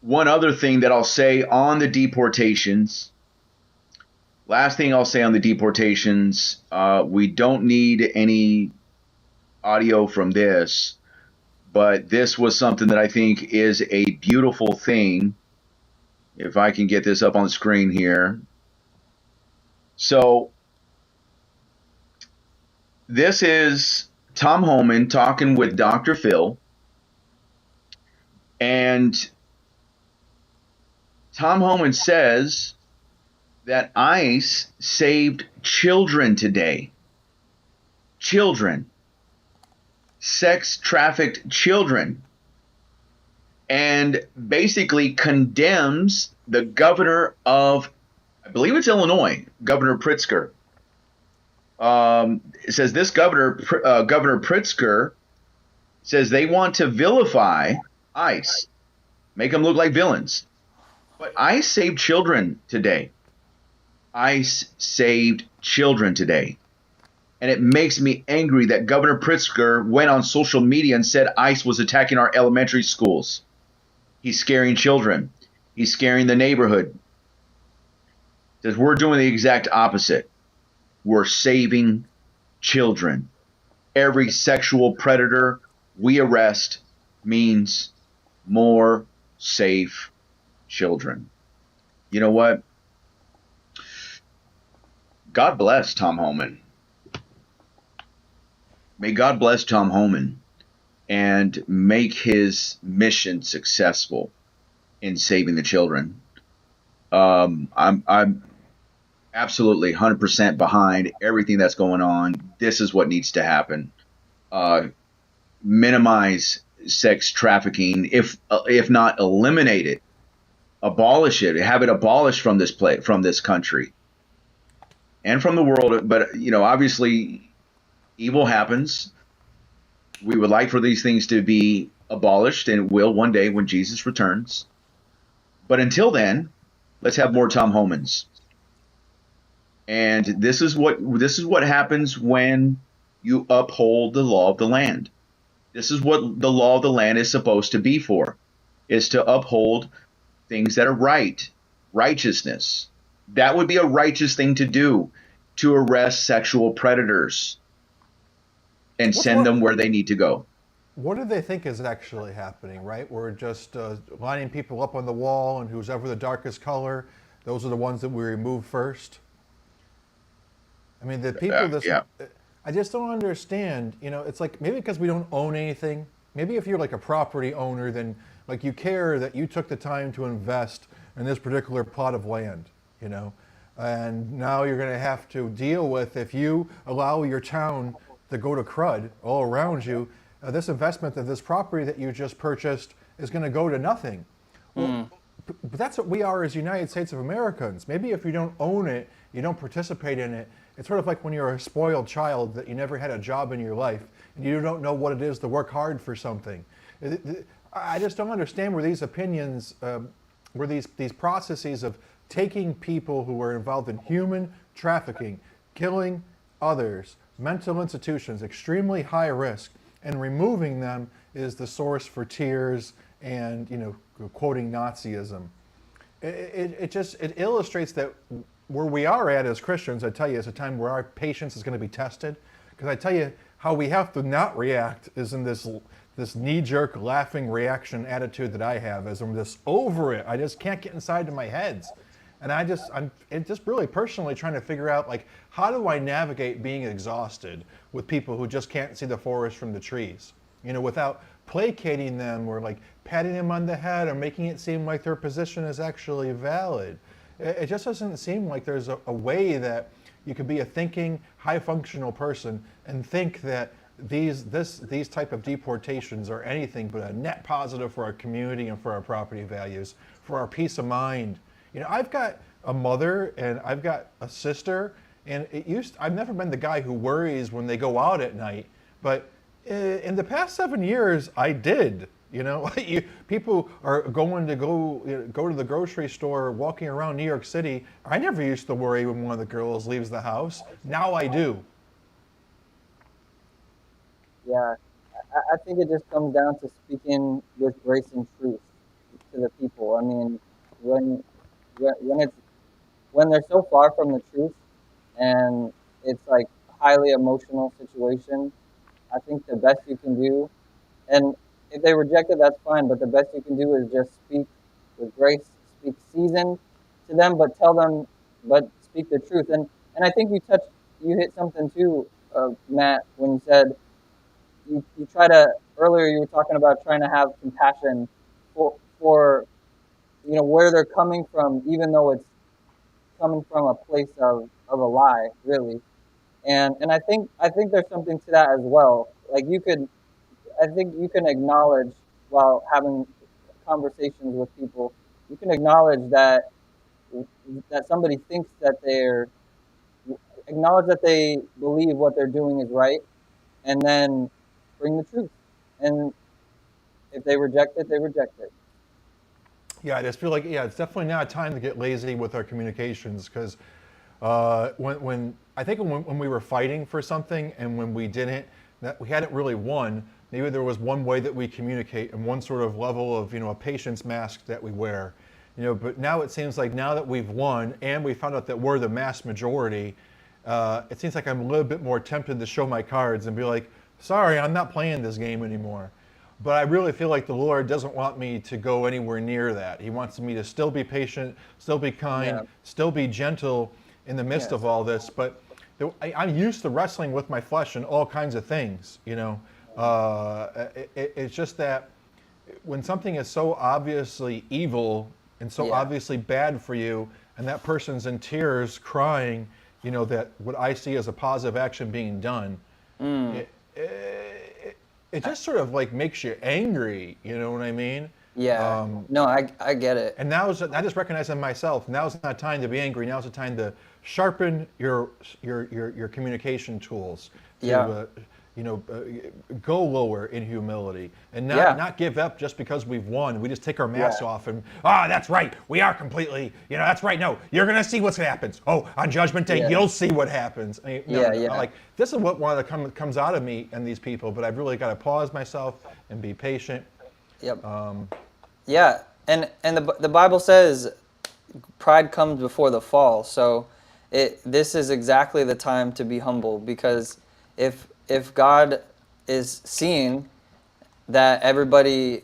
other thing that I'll say on the deportations, last thing I'll say on the deportations, we don't need any audio from this, but this was something that I think is a beautiful thing. If I can get this up on the screen here. So This is Tom Homan talking with Dr. Phil, and Tom Homan says that ICE saved children today. Children. Sex trafficked children. And basically condemns the governor of, I believe it's Illinois, Governor Pritzker. It says this Governor Pritzker says they want to vilify ICE, make them look like villains. But ICE saved children today. ICE saved children today. And it makes me angry that Governor Pritzker went on social media and said ICE was attacking our elementary schools. He's scaring children. He's scaring the neighborhood. Says we're doing the exact opposite. We're saving children. Every sexual predator we arrest means more safe children. You know what? God bless Tom Homan. May God bless Tom Homan and make his mission successful in saving the children. I'm absolutely 100% behind everything that's going on. This is what needs to happen. Minimize sex trafficking, if not eliminate it, abolish it, have it abolished from this country and from the world. But obviously, evil happens. We would like for these things to be abolished, and it will one day when Jesus returns. But until then, let's have more Tom Homans. And this is what happens when you uphold the law of the land. This is what the law of the land is supposed to be for, is to uphold things that are right, righteousness. That would be a righteous thing to do, to arrest sexual predators and send them where they need to go. What do they think is actually happening, right? We're just lining people up on the wall, and who's ever the darkest color, those are the ones that we remove first. I mean, the people yeah. I just don't understand. It's like maybe because we don't own anything. Maybe if you're like a property owner, then like you care that you took the time to invest in this particular plot of land, and now you're going to have to deal with, if you allow your town to go to crud all around you, this investment of this property that you just purchased is going to go to nothing. Well, but that's what we are as United States of Americans. Maybe if you don't own it, you don't participate in it. It's sort of like when you're a spoiled child that you never had a job in your life and you don't know what it is to work hard for something. I just don't understand where these opinions, where these processes of taking people who are involved in human trafficking, killing others, mental institutions, extremely high risk, and removing them is the source for tears and, quoting Nazism. It illustrates that where we are at as Christians, I tell you, is a time where our patience is going to be tested. Because I tell you, how we have to not react is in this knee-jerk laughing reaction attitude that I have, as I'm just over it. I just can't get inside to my heads. And I'm just really personally trying to figure out, like, how do I navigate being exhausted with people who just can't see the forest from the trees? Without placating them or like patting them on the head or making it seem like their position is actually valid. It just doesn't seem like there's a way that you could be a thinking, high-functional person and think that these type of deportations are anything but a net positive for our community and for our property values, for our peace of mind. I've got a mother and I've got a sister, and I've never been the guy who worries when they go out at night, but in the past 7 years, I did. People are going to go to the grocery store, walking around New York City. I never used to worry when one of the girls leaves the house. Now I do. Yeah, I think it just comes down to speaking with grace and truth to the people. I mean, when they're so far from the truth, and it's like a highly emotional situation, I think the best you can do, and if they reject it, that's fine, but the best you can do is just speak with grace, speak season to them, but speak the truth. And I think you hit something too, Matt, when you said you try to earlier you were talking about trying to have compassion for where they're coming from, even though it's coming from a place of a lie, really. And I think there's something to that as well. Like I think you can acknowledge while having conversations with people, you can acknowledge that somebody thinks that acknowledge that they believe what they're doing is right, and then bring the truth. And if they reject it, they reject it. Yeah, I just feel like it's definitely not time to get lazy with our communications because when I think when we were fighting for something and when we didn't, that we hadn't really won. Maybe there was one way that we communicate and one sort of level of a patience mask that we wear, But now it seems like now that we've won and we found out that we're the mass majority, it seems like I'm a little bit more tempted to show my cards and be like, sorry, I'm not playing this game anymore. But I really feel like the Lord doesn't want me to go anywhere near that. He wants me to still be patient, still be kind, still be gentle in the midst of all this. But I'm used to wrestling with my flesh and all kinds of things, It's just that when something is so obviously evil and so obviously bad for you, and that person's in tears crying, that what I see as a positive action being done, it just sort of like makes you angry, you know what I mean? Yeah. No, I get it. And I just recognize in myself, now's not time to be angry. Now's the time to sharpen your communication tools. To, go lower in humility and not give up just because we've won. We just take our masks off and that's right. We are completely, that's right. No, you're gonna see what happens. Oh, on Judgment Day, you'll see what happens. Like this is what comes out of me and these people. But I've really got to pause myself and be patient. Yep. Yeah, and the Bible says pride comes before the fall. So this is exactly the time to be humble, because if God is seeing that everybody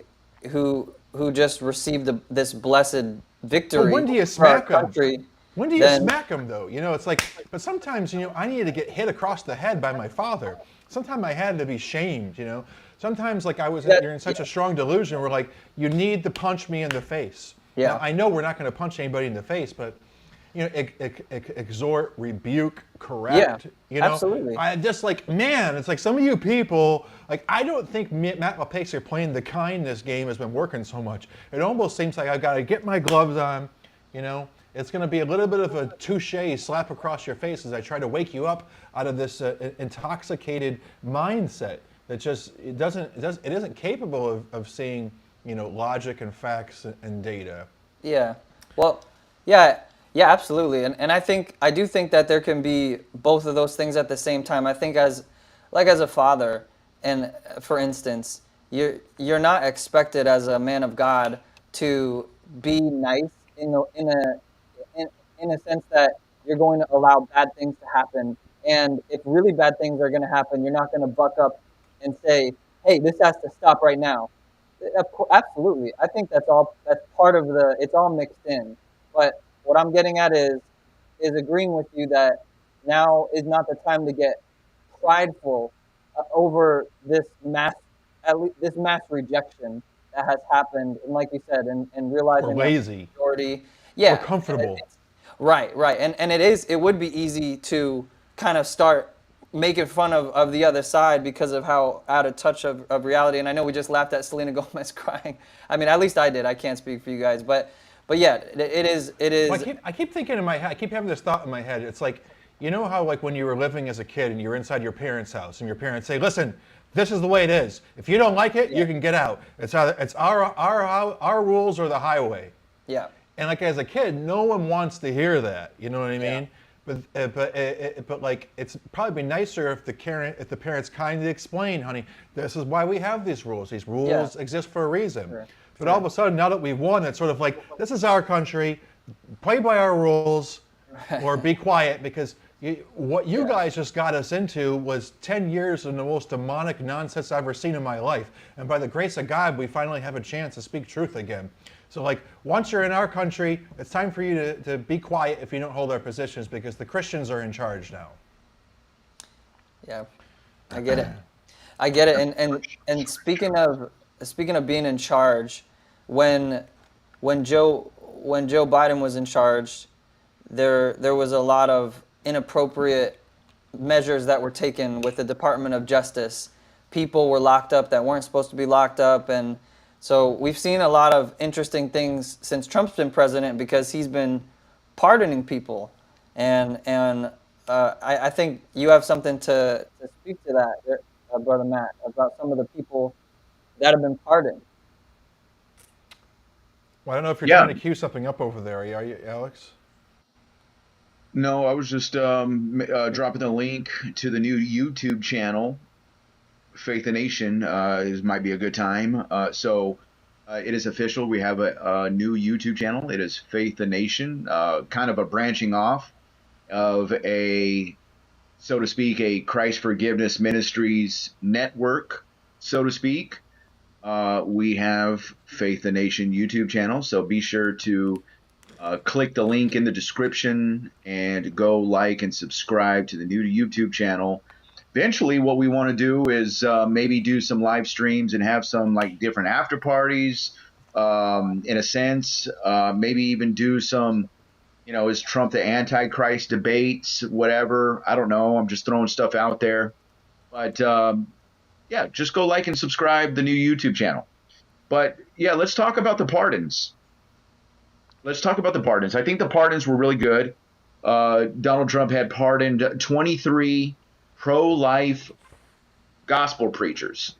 who just received this blessed victory when do you for our smack them? country, When do you smack them, though? It's like, but sometimes, I needed to get hit across the head by my father. Sometimes I had to be shamed, Sometimes, like, you're in such a strong delusion where, like, you need to punch me in the face. Yeah. Now, I know we're not going to punch anybody in the face, but, exhort, rebuke, correct. Yeah, absolutely. I just like, man, it's like some of you people, like, I don't think Matt LePacer playing the kindness game has been working so much. It almost seems like I've got to get my gloves on, It's going to be a little bit of a touche slap across your face as I try to wake you up out of this intoxicated mindset that just it isn't capable of seeing logic and facts and data. Yeah. Well, yeah, absolutely. And I do think that there can be both of those things at the same time. I think as a father, and for instance, you're not expected as a man of God to be nice in a sense that you're going to allow bad things to happen. And if really bad things are going to happen, you're not going to buck up and say, hey, this has to stop right now. Absolutely. I think that's part of it's all mixed in. But what I'm getting at is agreeing with you that now is not the time to get prideful over this mass rejection that has happened. And like you said, and realizing or lazy, that majority, or comfortable. Right. And it would be easy to kind of start making fun of the other side because of how out of touch of reality. And I know we just laughed at Selena Gomez crying. I mean, at least I did. I can't speak for you guys, but yeah, it is. Well, I keep thinking in my head. I keep having this thought in my head. It's like, how like when you were living as a kid and you're inside your parents' house and your parents say, "Listen, this is the way it is. If you don't like it, you can get out. It's our rules or the highway." Yeah. And like as a kid, no one wants to hear that. You know what I mean? Yeah. But like it's probably be nicer if the parents kindly explain, honey, this is why we have these rules. These rules exist for a reason. Sure. But all of a sudden, now that we've won, it's sort of like, this is our country, play by our rules, or be quiet, because what you guys just got us into was 10 years of the most demonic nonsense I've ever seen in my life. And by the grace of God, we finally have a chance to speak truth again. So like, once you're in our country, it's time for you to be quiet if you don't hold our positions, because the Christians are in charge now. Yeah, I get it. I get it. And speaking of being in charge, when Joe Biden was in charge, there was a lot of inappropriate measures that were taken with the Department of Justice. People were locked up that weren't supposed to be locked up, and so we've seen a lot of interesting things since Trump's been president because he's been pardoning people, and I think you have something to speak to that, Brother Matt, about some of the people that have been pardoned. Well, I don't know if you're Yeah. trying to cue something up over there. Are you, Alex? No, I was just dropping the link to the new YouTube channel, Faith the Nation. Might be a good time. So it is official. We have a new YouTube channel. It is Faith the Nation, kind of a branching off of a, so to speak, a Christ Forgiveness Ministries network, so to speak. We have Faith the Nation YouTube channel, so be sure to click the link in the description and go like and subscribe to the new YouTube channel. Eventually, what we want to do is maybe do some live streams and have some like different after parties, in a sense. Maybe even do some, is Trump the Antichrist debates, whatever. I don't know. I'm just throwing stuff out there. But yeah, just go like and subscribe the new YouTube channel. But yeah, let's talk about the pardons. I think the pardons were really good. Donald Trump had pardoned 23 pro-life gospel preachers.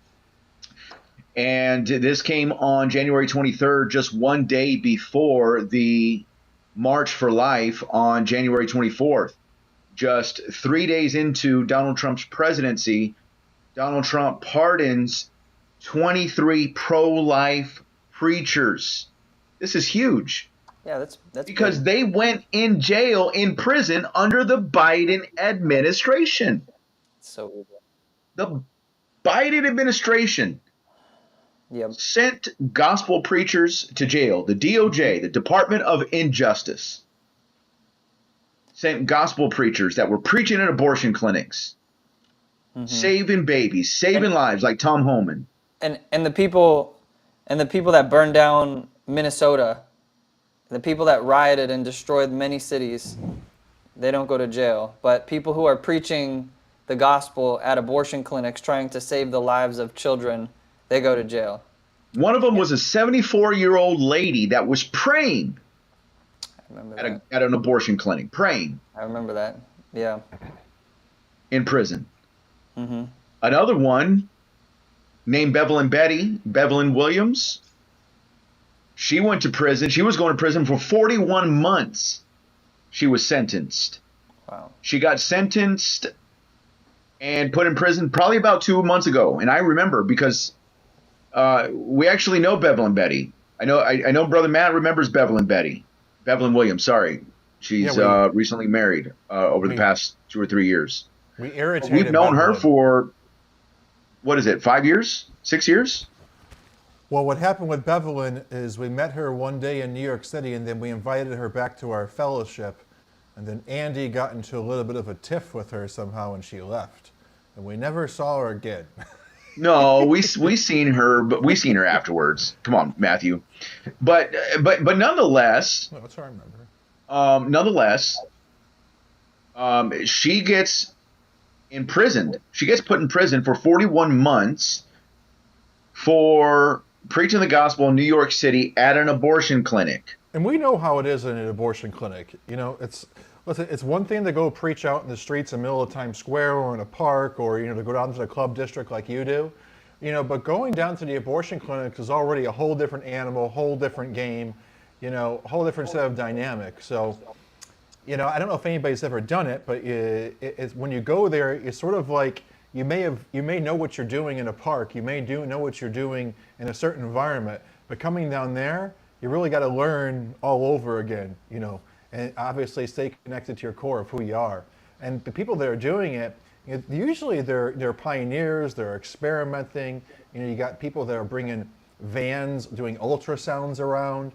And this came on January 23rd, just one day before the March for Life on January 24th. Just 3 days into Donald Trump's presidency, Donald Trump pardons 23 pro-life preachers. This is huge. Yeah, that's because big. they went in jail, in prison under the Biden administration. So evil. The Biden administration sent gospel preachers to jail. The DOJ, the Department of Injustice, sent gospel preachers that were preaching in abortion clinics, saving babies, saving lives, like Tom Homan. And the people that burned down Minnesota, the people that rioted and destroyed many cities, they don't go to jail. But people who are preaching the gospel at abortion clinics trying to save the lives of children, they go to jail. One of them was a 74-year-old lady that was praying at an abortion clinic, praying. I remember that, yeah. In prison. Another one named Bevelyn Williams, she went to prison. She was going to prison for 41 months. She was sentenced. Wow. She got sentenced and put in prison probably about 2 months ago. And I remember because we actually know Bevelyn Betty. I know Brother Matt remembers Bevelyn Williams, sorry. She's recently married over the past 2 or 3 years. We've known her for, what is it, 5 years? 6 years? Well, what happened with Bevelyn is we met her one day in New York City, and then we invited her back to our fellowship. And then Andy got into a little bit of a tiff with her somehow, and she left. And we never saw her again. No, we seen her, but we seen her afterwards. Come on, Matthew. But nonetheless, No, that's what I remember. nonetheless, she gets imprisoned. She gets put in prison for 41 months for preaching the gospel in New York City at an abortion clinic. And we know how it is in an abortion clinic. You know, it's one thing to go preach out in the streets in the middle of Times Square or in a park, or, to go down to the club district like you do. But going down to the abortion clinic is already a whole different animal, whole different game, a whole different set of dynamics. So, I don't know if anybody's ever done it, but it's when you go there, it's sort of like you may know what you're doing in a park, you may know what you're doing in a certain environment, but coming down there, you really got to learn all over again, and obviously stay connected to your core of who you are. And the people that are doing it, usually they're pioneers, they're experimenting. You got people that are bringing vans, doing ultrasounds around,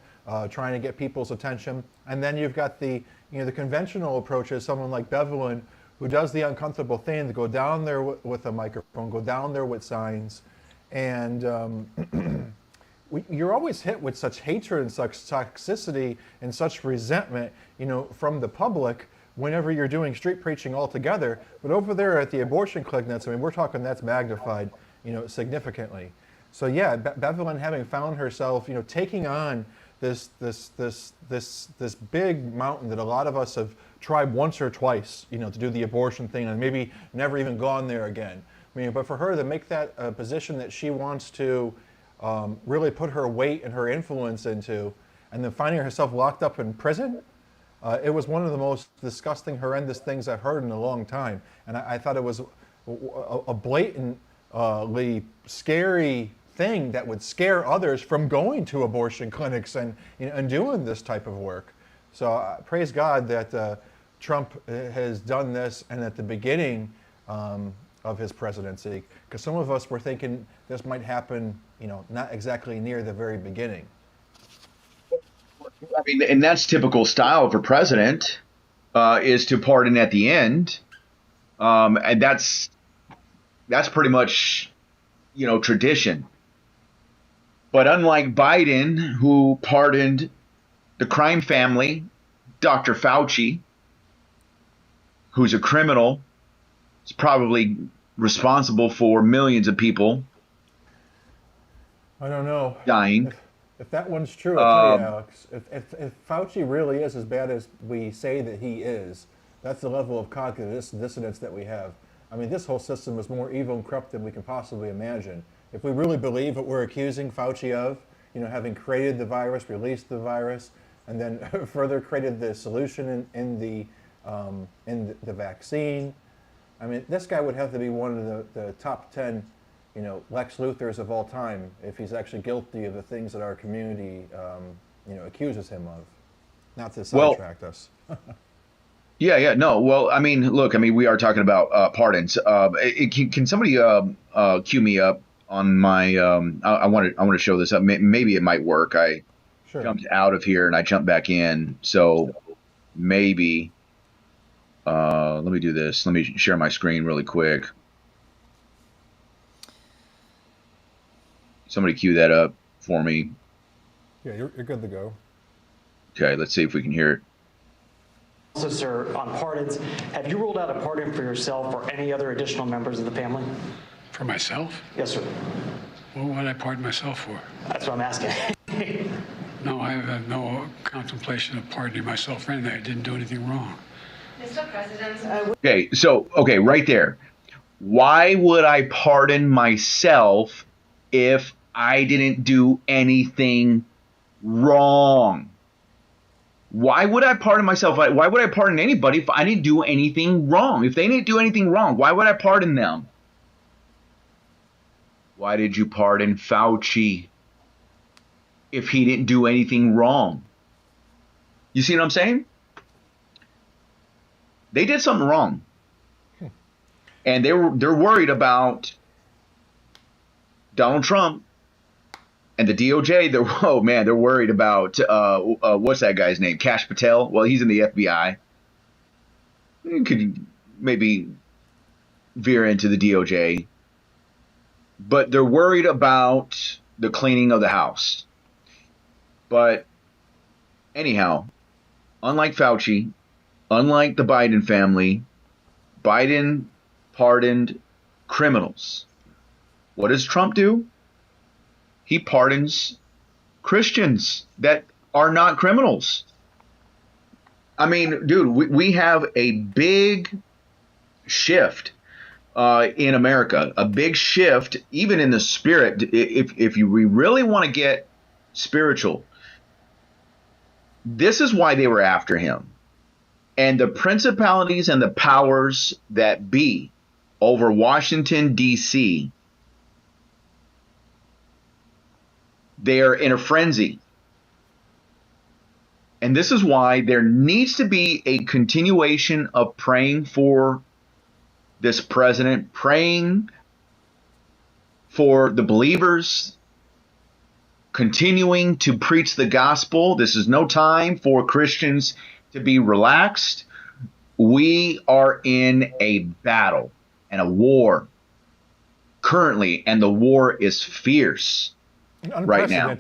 trying to get people's attention. And then you've got the conventional approaches, someone like Bevelyn, who does the uncomfortable thing to go down there with a microphone, go down there with signs, and you're always hit with such hatred and such toxicity and such resentment, from the public whenever you're doing street preaching altogether. But over there at the abortion clinic, we're talking that's magnified, significantly. So yeah, Bevelin, having found herself, taking on this big mountain that a lot of us have tried once or twice, to do the abortion thing and maybe never even gone there again. But for her to make that a position that she wants to really put her weight and her influence into, and then finding herself locked up in prison, it was one of the most disgusting, horrendous things I've heard in a long time. And I thought it was a blatantly scary thing that would scare others from going to abortion clinics and doing this type of work. So praise God that Trump has done this, and at the beginning of his presidency, because some of us were thinking this might happen, not exactly near the very beginning. I mean, and that's typical style for president, is to pardon at the end, and that's pretty much, tradition. But unlike Biden, who pardoned the crime family, Dr. Fauci, who's a criminal, is probably responsible for millions of people. I don't know. Dying. If that one's true, I'll tell you, Alex, if Fauci really is as bad as we say that he is, that's the level of cognitive dissonance that we have. I mean, this whole system is more evil and corrupt than we can possibly imagine. If we really believe what we're accusing Fauci of, having created the virus, released the virus, and then further created the solution in the vaccine, I mean, this guy would have to be one of the top 10, Lex Luthors of all time if he's actually guilty of the things that our community, accuses him of. Not to sidetrack us. Yeah, no. Well, I mean, look, we are talking about pardons. Can somebody cue me up on my? I want to show this up. Maybe it might work. I jumped out of here and I jumped back in, so maybe. Let me do this. Let me share my screen really quick. Somebody cue that up for me. Yeah, you're good to go. Okay, let's see if we can hear it. Also, sir, on pardons, have you ruled out a pardon for yourself or any other additional members of the family? For myself? Yes, sir. What would I pardon myself for? That's what I'm asking. No, I have no contemplation of pardoning myself for anything. I didn't do anything wrong. Mr. President, Okay, right there. Why would I pardon myself if I didn't do anything wrong? Why would I pardon myself? Why would I pardon anybody if I didn't do anything wrong? If they didn't do anything wrong, why would I pardon them? Why did you pardon Fauci if he didn't do anything wrong? You see what I'm saying? They did something wrong. And they're worried about Donald Trump and the DOJ. They're worried about what's that guy's name? Kash Patel. Well, he's in the FBI. You could maybe veer into the DOJ. But they're worried about the cleaning of the house. But anyhow, unlike Fauci, unlike the Biden family, Biden pardoned criminals. What does Trump do? He pardons Christians that are not criminals. I mean, dude, we have a big shift in America, a big shift even in the spirit. If we really want to get spiritual, this is why they were after him. And the principalities and the powers that be over Washington, D.C., they are in a frenzy. And this is why there needs to be a continuation of praying for this president, praying for the believers, continuing to preach the gospel. This is no time for Christians to be relaxed. we are in a battle and a war currently, and the war is fierce right now.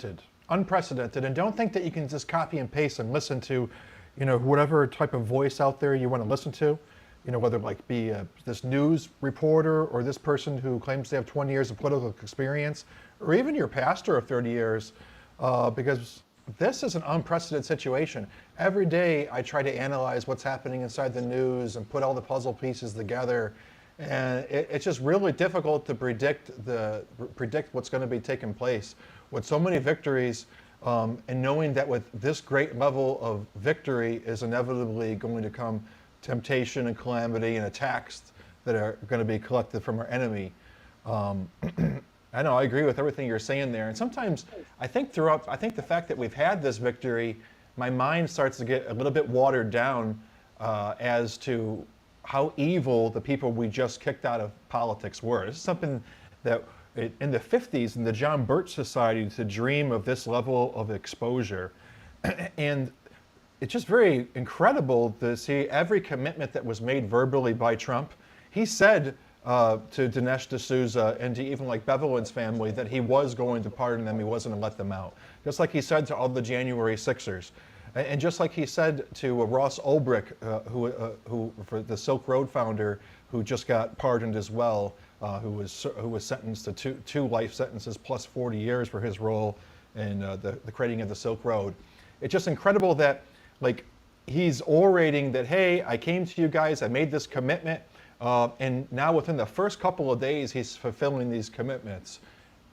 Unprecedented. And don't think that you can just copy and paste and listen to, whatever type of voice out there you want to listen to. Whether like be this news reporter or this person who claims they have 20 years of political experience, or even your pastor of 30 years, because this is an unprecedented situation. Every day I try to analyze what's happening inside the news and put all the puzzle pieces together. And it's just really difficult to predict what's going to be taking place with so many victories, and knowing that with this great level of victory is inevitably going to come temptation and calamity and attacks that are going to be collected from our enemy. I know I agree with everything you're saying there. And sometimes I think the fact that we've had this victory, my mind starts to get a little bit watered down as to how evil the people we just kicked out of politics were. This is something that in the 50s in the John Birch Society to dream of this level of exposure. And it's just very incredible to see every commitment that was made verbally by Trump. He said to Dinesh D'Souza and to even like Bevelin's family that he was going to pardon them, he wasn't going to let them out. Just like he said to all the January 6ers. And just like he said to Ross Ulbricht, who for the Silk Road founder, who just got pardoned as well, who was sentenced to two life sentences plus 40 years for his role in the creating of the Silk Road. It's just incredible that like he's orating that, hey, I came to you guys, I made this commitment, and now within the first couple of days he's fulfilling these commitments.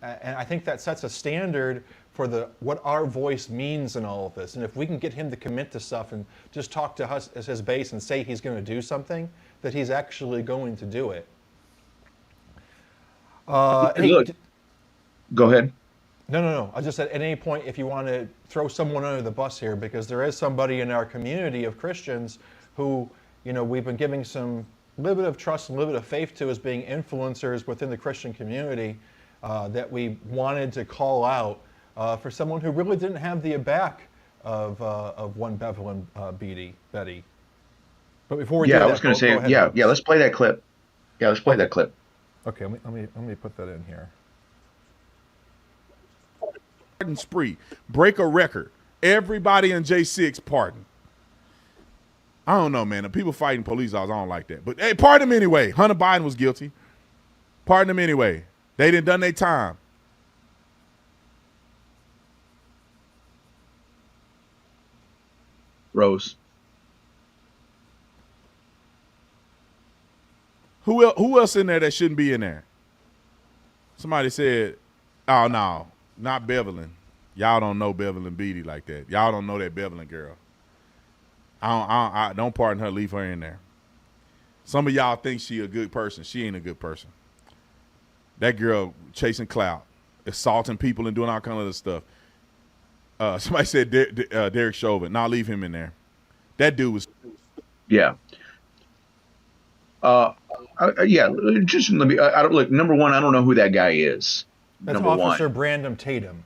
And I think that sets a standard for what our voice means in all of this. And if we can get him to commit to stuff and just talk to us as his base and say he's going to do something, that he's actually going to do it. Look, go ahead. No. I just said at any point, if you want to throw someone under the bus here, because there is somebody in our community of Christians who, we've been giving some little bit of trust and a little bit of faith to as being influencers within the Christian community, that we wanted to call out for someone who really didn't have the back of one Bevelin Betty. But before we do that, I was going to say, let's play that clip. Yeah, let's play that clip. Okay, let me put that in here. Pardon spree, break a record. Everybody in J6 pardon. I don't know, man. The people fighting police officers, I don't like that. But hey, pardon him anyway. Hunter Biden was guilty. Pardon him anyway. They didn't done their time. Rose. Who else in there that shouldn't be in there? Somebody said, oh, no, not Bevelin. Y'all don't know Bevelin Beatty like that. Y'all don't know that Bevelin girl. I don't pardon her. Leave her in there. Some of y'all think she a good person. She ain't a good person. That girl chasing clout, assaulting people and doing all kind of other stuff. Somebody said Derek Chauvin. Now leave him in there. That dude was. Yeah. Just let me. I don't look. Number one, I don't know who that guy is. That's number Officer one. Brandon Tatum.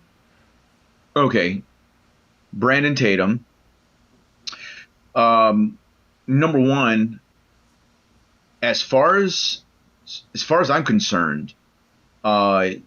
Okay, Brandon Tatum. Number one, as far as I'm concerned, is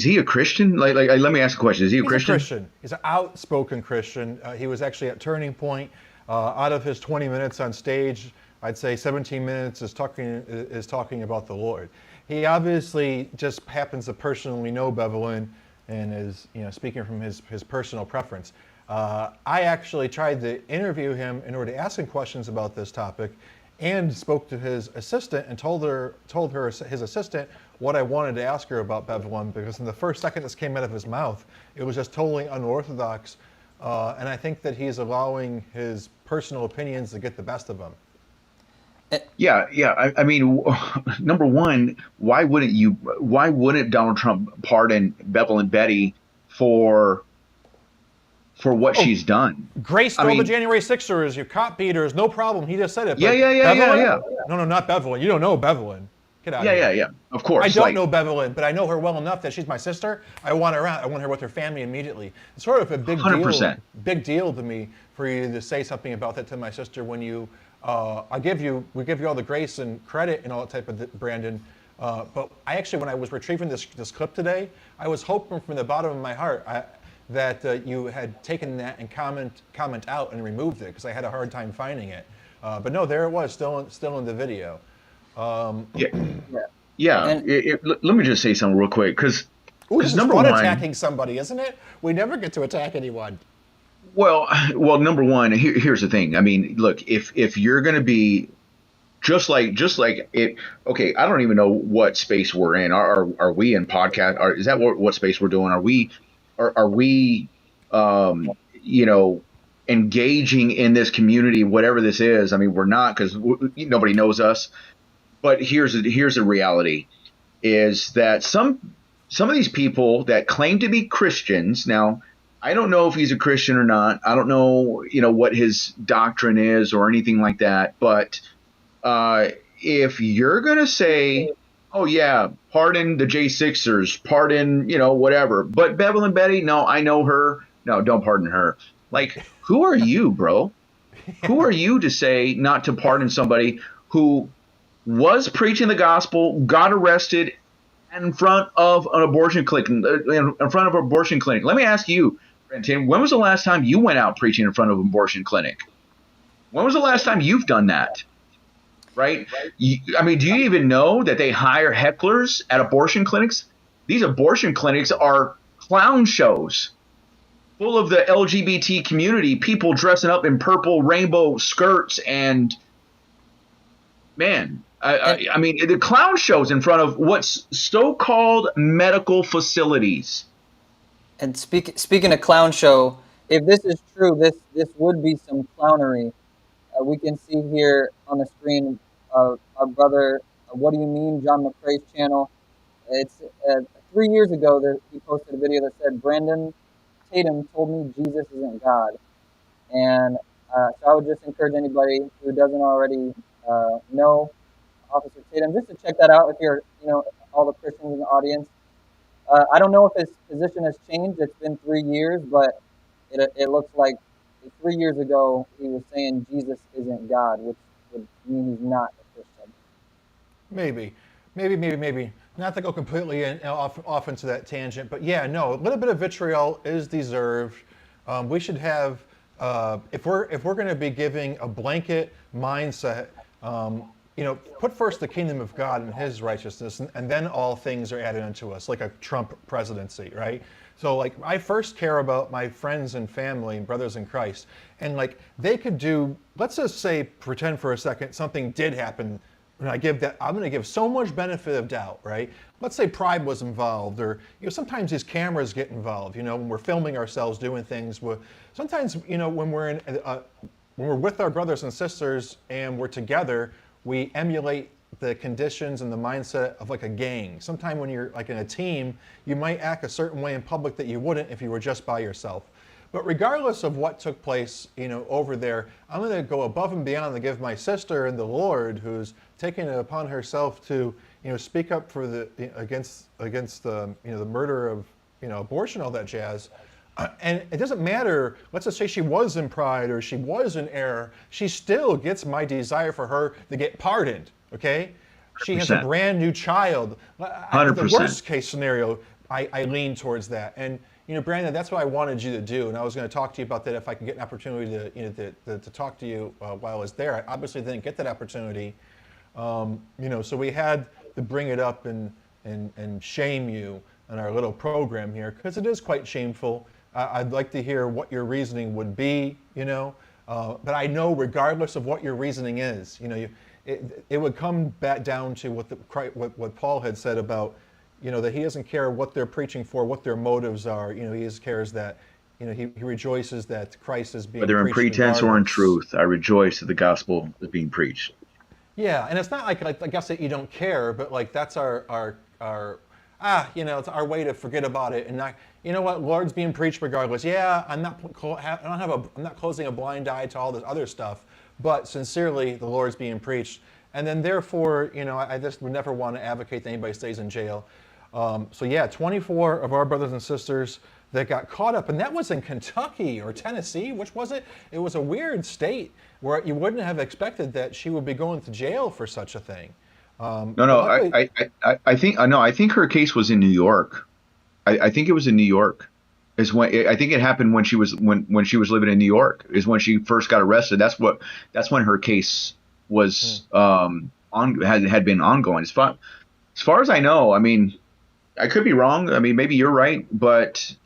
he a Christian? Like, let me ask a question. Is he a Christian? He's a Christian. He's an outspoken Christian. He was actually at Turning Point. Out of his 20 minutes on stage, I'd say 17 minutes is talking about the Lord. He obviously just happens to personally know Bevelin and is speaking from his personal preference. I actually tried to interview him in order to ask him questions about this topic, and spoke to his assistant and told her his assistant what I wanted to ask her about Bevelin, because in the first second this came out of his mouth, it was just totally unorthodox, and I think that he's allowing his personal opinions to get the best of him. Yeah. I mean, number one, why wouldn't Donald Trump pardon Bevelin Betty for what she's done? Grace stole the January 6ers, your cop beaters, no problem. He just said it. Yeah. No, not Bevelin. You don't know Bevelin. Get out Yeah, of here. yeah, yeah. Of I course. don't Like, know Bevelyn, but I know her well enough that she's my sister. I want her around. I want her with her family immediately. It's sort of a big deal to me for you to say something about that to my sister when you, we give you all the grace and credit and all that type of Brandon. But I actually, when I was retrieving this clip today, I was hoping from the bottom of my heart that you had taken that and comment out and removed it, because I had a hard time finding it. But no, there it was, still in the video. Yeah. Let me just say something real quick, because this is number fun one, attacking somebody, isn't it? We never get to attack anyone. well, number one, here's the thing. I mean, look, if you're going to be just like it, okay, I don't even know what space we're in. Are we in podcast? Is that what space we're doing? Are we engaging in this community, whatever this is? I mean, we're not, because nobody knows us. But here's the reality: is that some of these people that claim to be Christians. Now, I don't know if he's a Christian or not. I don't know, what his doctrine is or anything like that. But if you're gonna say, "Oh yeah, pardon the J6ers, pardon whatever," but Bevelyn Betty, no, I know her. No, don't pardon her. Like, who are you, bro? Who are you to say not to pardon somebody who was preaching the gospel, got arrested in front of an abortion clinic? Let me ask you, Brenton, when was the last time you went out preaching in front of an abortion clinic? When was the last time you've done that? Right? I mean, do you even know that they hire hecklers at abortion clinics? These abortion clinics are clown shows full of the LGBT community, people dressing up in purple rainbow skirts, and man, I mean, the clown shows in front of what's so-called medical facilities. And speaking of clown show, if this is true, this would be some clownery. We can see here on the screen our brother, What Do You Mean, John McCrae's channel. It's 3 years ago that he posted a video that said, Brandon Tatum told me Jesus isn't God. And so I would just encourage anybody who doesn't already know Officer Tatum just to check that out if you're, all the Christians in the audience. I don't know if his position has changed. It's been 3 years, but it looks like 3 years ago he was saying Jesus isn't God, which would mean he's not a Christian. Maybe. Not to go completely off into that tangent, but yeah, no, a little bit of vitriol is deserved. We should have, if we're going to be giving a blanket mindset, put first the kingdom of God and His righteousness, and then all things are added unto us, like a Trump presidency, right? So, like, I first care about my friends and family and brothers in Christ, and like they could do. Let's just say, pretend for a second, something did happen. And I'm going to give so much benefit of doubt, right? Let's say pride was involved, or sometimes these cameras get involved. When we're filming ourselves doing things. Sometimes when we're with our brothers and sisters and we're together, we emulate the conditions and the mindset of like a gang. Sometimes when you're like in a team, you might act a certain way in public that you wouldn't if you were just by yourself. But regardless of what took place, over there, I'm going to go above and beyond to give my sister and the Lord, who's taken it upon herself to, speak up for against the murder of, abortion, all that jazz. And it doesn't matter, let's just say she was in pride or she was in error, she still gets my desire for her to get pardoned, okay? 100%. She has a brand new child. 100%. The worst case scenario, I lean towards that. And, Brandon, that's what I wanted you to do. And I was going to talk to you about that if I could get an opportunity to talk to you while I was there. I obviously didn't get that opportunity. So we had to bring it up and shame you in our little program here, because it is quite shameful. I'd like to hear what your reasoning would be, but I know regardless of what your reasoning is, it would come back down to what Paul had said about, that he doesn't care what they're preaching for, what their motives are. He just cares that, he rejoices that Christ is being whether in pretense or in truth, I rejoice that the gospel is being preached. Yeah, and it's not like I guess that you don't care, but like that's our it's our way to forget about it and not. You know what? Lord's being preached regardless. Yeah, I'm not closing a blind eye to all this other stuff, but sincerely, the Lord's being preached, And then therefore, I just would never want to advocate that anybody stays in jail. So yeah, 24 of our brothers and sisters that got caught up, and that was in Kentucky or Tennessee, which was it? It was a weird state where you wouldn't have expected that she would be going to jail for such a thing. No, I think her case was in New York. I think it was in New York. Is when I think it happened when she was living in New York. Is when she first got arrested. That's when her case was had been ongoing. As far as I know, I mean, I could be wrong. I mean, maybe you're right, but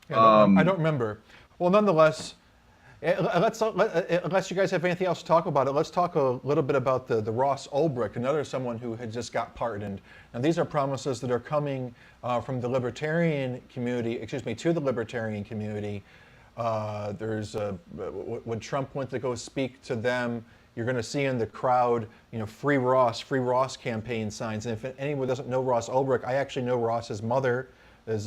I don't remember. Well, nonetheless, unless you guys have anything else to talk about it, let's talk a little bit about the Ross Ulbricht, another someone who had just got pardoned. Now, these are promises that are coming from the libertarian community, to the libertarian community. When Trump went to go speak to them, you're going to see in the crowd, free Ross campaign signs. And if anyone doesn't know Ross Ulbricht, I actually know Ross's mother is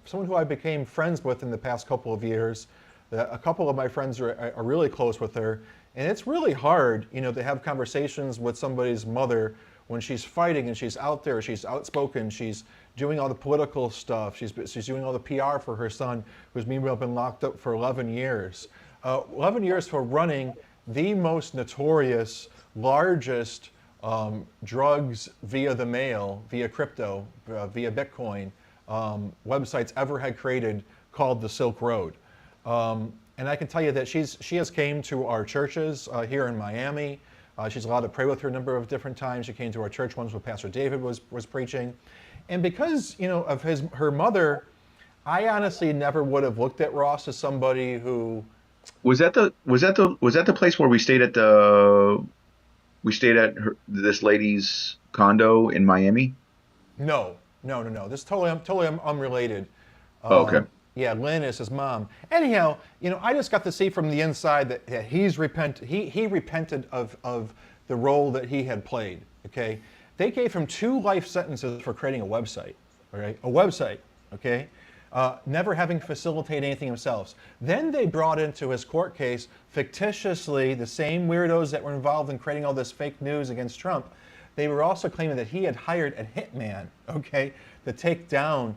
someone who I became friends with in the past couple of years. A couple of my friends are really close with her, and it's really hard, to have conversations with somebody's mother when she's fighting and she's out there, she's outspoken, she's doing all the political stuff, she's doing all the PR for her son, who's meanwhile been locked up for 11 years. 11 years for running the most notorious, largest drugs via the mail, via crypto, via Bitcoin websites ever had created, called the Silk Road. And I can tell you that she has came to our churches here in Miami. She's allowed to pray with her a number of different times. She came to our church once when Pastor David was preaching. And because, of her mother, I honestly never would have looked at Ross as somebody who... Was that the place where we stayed at this lady's condo in Miami? No. This is totally unrelated. Okay. Yeah, Lynn is his mom. Anyhow, I just got to see from the inside that he repented of the role that he had played. Okay, they gave him 2 life sentences for creating a website. Okay, a website. Okay, never having facilitated anything themselves. Then they brought into his court case fictitiously the same weirdos that were involved in creating all this fake news against Trump. They were also claiming that he had hired a hitman. Okay, to take down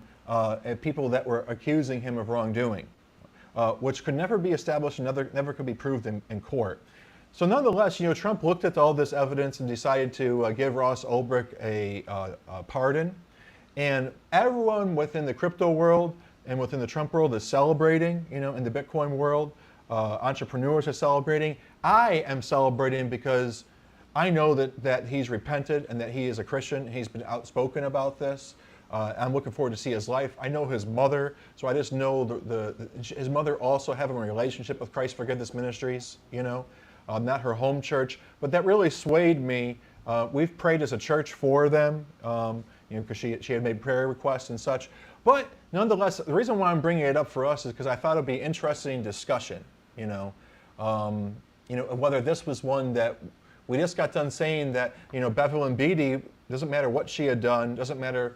people that were accusing him of wrongdoing, which could never be established and never could be proved in court. So nonetheless, Trump looked at all this evidence and decided to give Ross Ulbricht a pardon. And everyone within the crypto world and within the Trump world is celebrating, in the Bitcoin world. Entrepreneurs are celebrating. I am celebrating because I know that he's repented and that he is a Christian. He's been outspoken about this. I'm looking forward to see his life. I know his mother, so I just know his mother also having a relationship with Christ Forgiveness Ministries, not her home church, but that really swayed me. We've prayed as a church for them, because she had made prayer requests and such. But nonetheless, the reason why I'm bringing it up for us is because I thought it'd be interesting discussion, whether this was one that we just got done saying that, Bevelyn Beatty, doesn't matter what she had done, doesn't matter,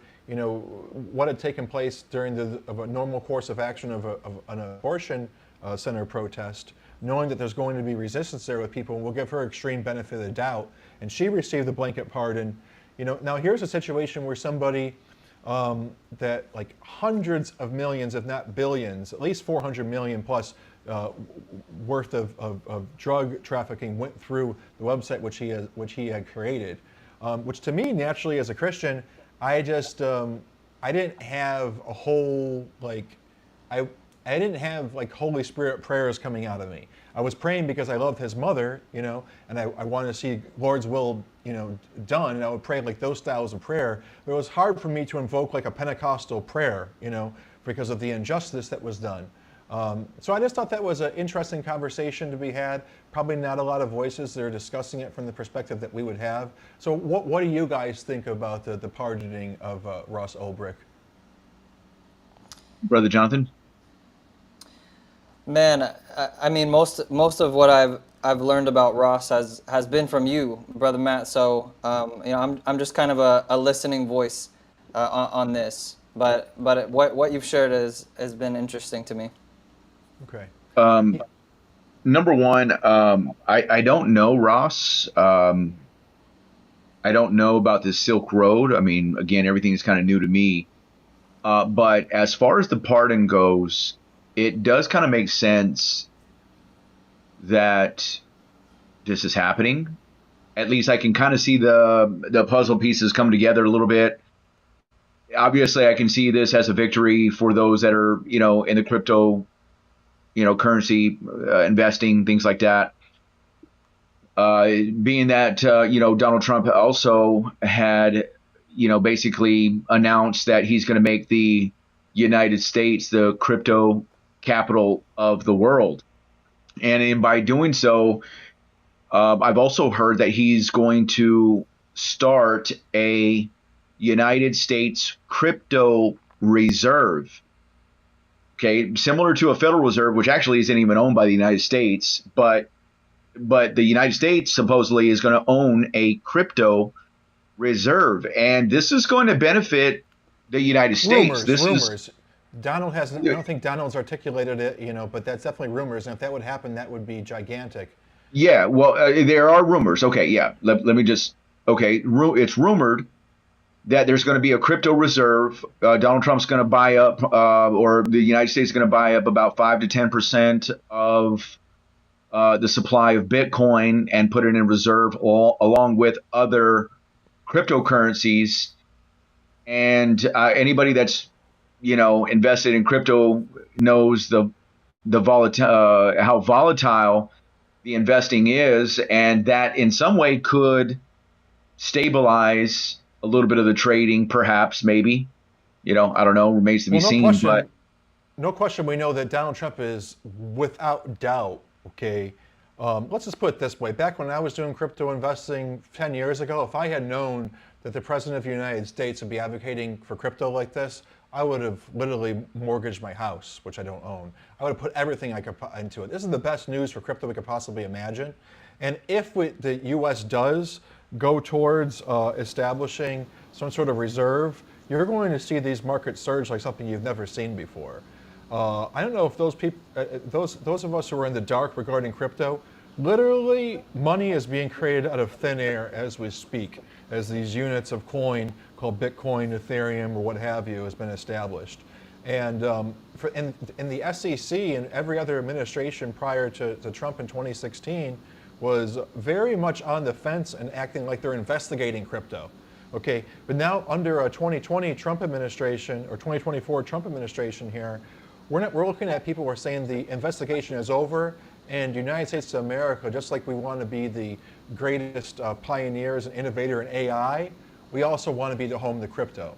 what had taken place during a normal course of action of an abortion center protest, knowing that there's going to be resistance there with people, and we'll give her extreme benefit of the doubt. And she received the blanket pardon. Now here's a situation where somebody that like hundreds of millions, if not billions, at least 400 million plus worth of drug trafficking went through the website which he had created, which to me, naturally, as a Christian, I just I didn't have a whole I didn't have Holy Spirit prayers coming out of me. I was praying because I loved his mother, and I wanted to see Lord's will, done, and I would pray those styles of prayer. But it was hard for me to invoke a Pentecostal prayer, because of the injustice that was done. So I just thought that was an interesting conversation to be had. Probably not a lot of voices that are discussing it from the perspective that we would have. So what do you guys think about the pardoning of Ross Ulbricht? Brother Jonathan? Man, I mean, most of what I've learned about Ross has been from you, Brother Matt. So I'm just kind of a listening voice on this. But what you've shared has been interesting to me. Okay. number one, I don't know, Ross. I don't know about this Silk Road. I mean, again, everything is kind of new to me. But as far as the pardon goes, it does kind of make sense that this is happening. At least I can kind of see the puzzle pieces come together a little bit. Obviously, I can see this as a victory for those that are, in the crypto, currency investing, things like that. Being that, Donald Trump also had, basically announced that he's going to make the United States the crypto capital of the world. And by doing so, I've also heard that he's going to start a United States crypto reserve. Okay, similar to a Federal Reserve, which actually isn't even owned by the United States, but the United States supposedly is going to own a crypto reserve, and this is going to benefit the United States. Rumors. Donald hasn't. I don't think Donald's articulated it, but that's definitely rumors. And if that would happen, that would be gigantic. Yeah, well, there are rumors. Okay, yeah. Let me just. Okay, it's rumored that there's going to be a crypto reserve. Donald Trump's going to buy up, or the United States is going to buy up about 5 to 10% of the supply of Bitcoin and put it in reserve along with other cryptocurrencies. And anybody that's invested in crypto knows the how volatile the investing is, and that in some way could stabilize a little bit of the trading, perhaps, maybe. I don't know, remains to be seen. But no question, we know that Donald Trump is without doubt. Okay, let's just put it this way. Back when I was doing crypto investing 10 years ago, if I had known that the President of the United States would be advocating for crypto like this, I would have literally mortgaged my house, which I don't own. I would have put everything I could put into it. This is the best news for crypto we could possibly imagine. And if the U.S. does go towards establishing some sort of reserve, you're going to see these markets surge like something you've never seen before. I don't know if those people, those of us who are in the dark regarding crypto, literally money is being created out of thin air as we speak, as these units of coin called Bitcoin, Ethereum, or what have you has been established. And in the SEC and every other administration prior to Trump in 2016 was very much on the fence and acting like they're investigating crypto. Okay, but now under a 2020 Trump administration or 2024 Trump administration here, we're looking at people who are saying the investigation is over, and the United States of America, just like we want to be the greatest pioneers and innovator in AI, we also want to be the home of the crypto.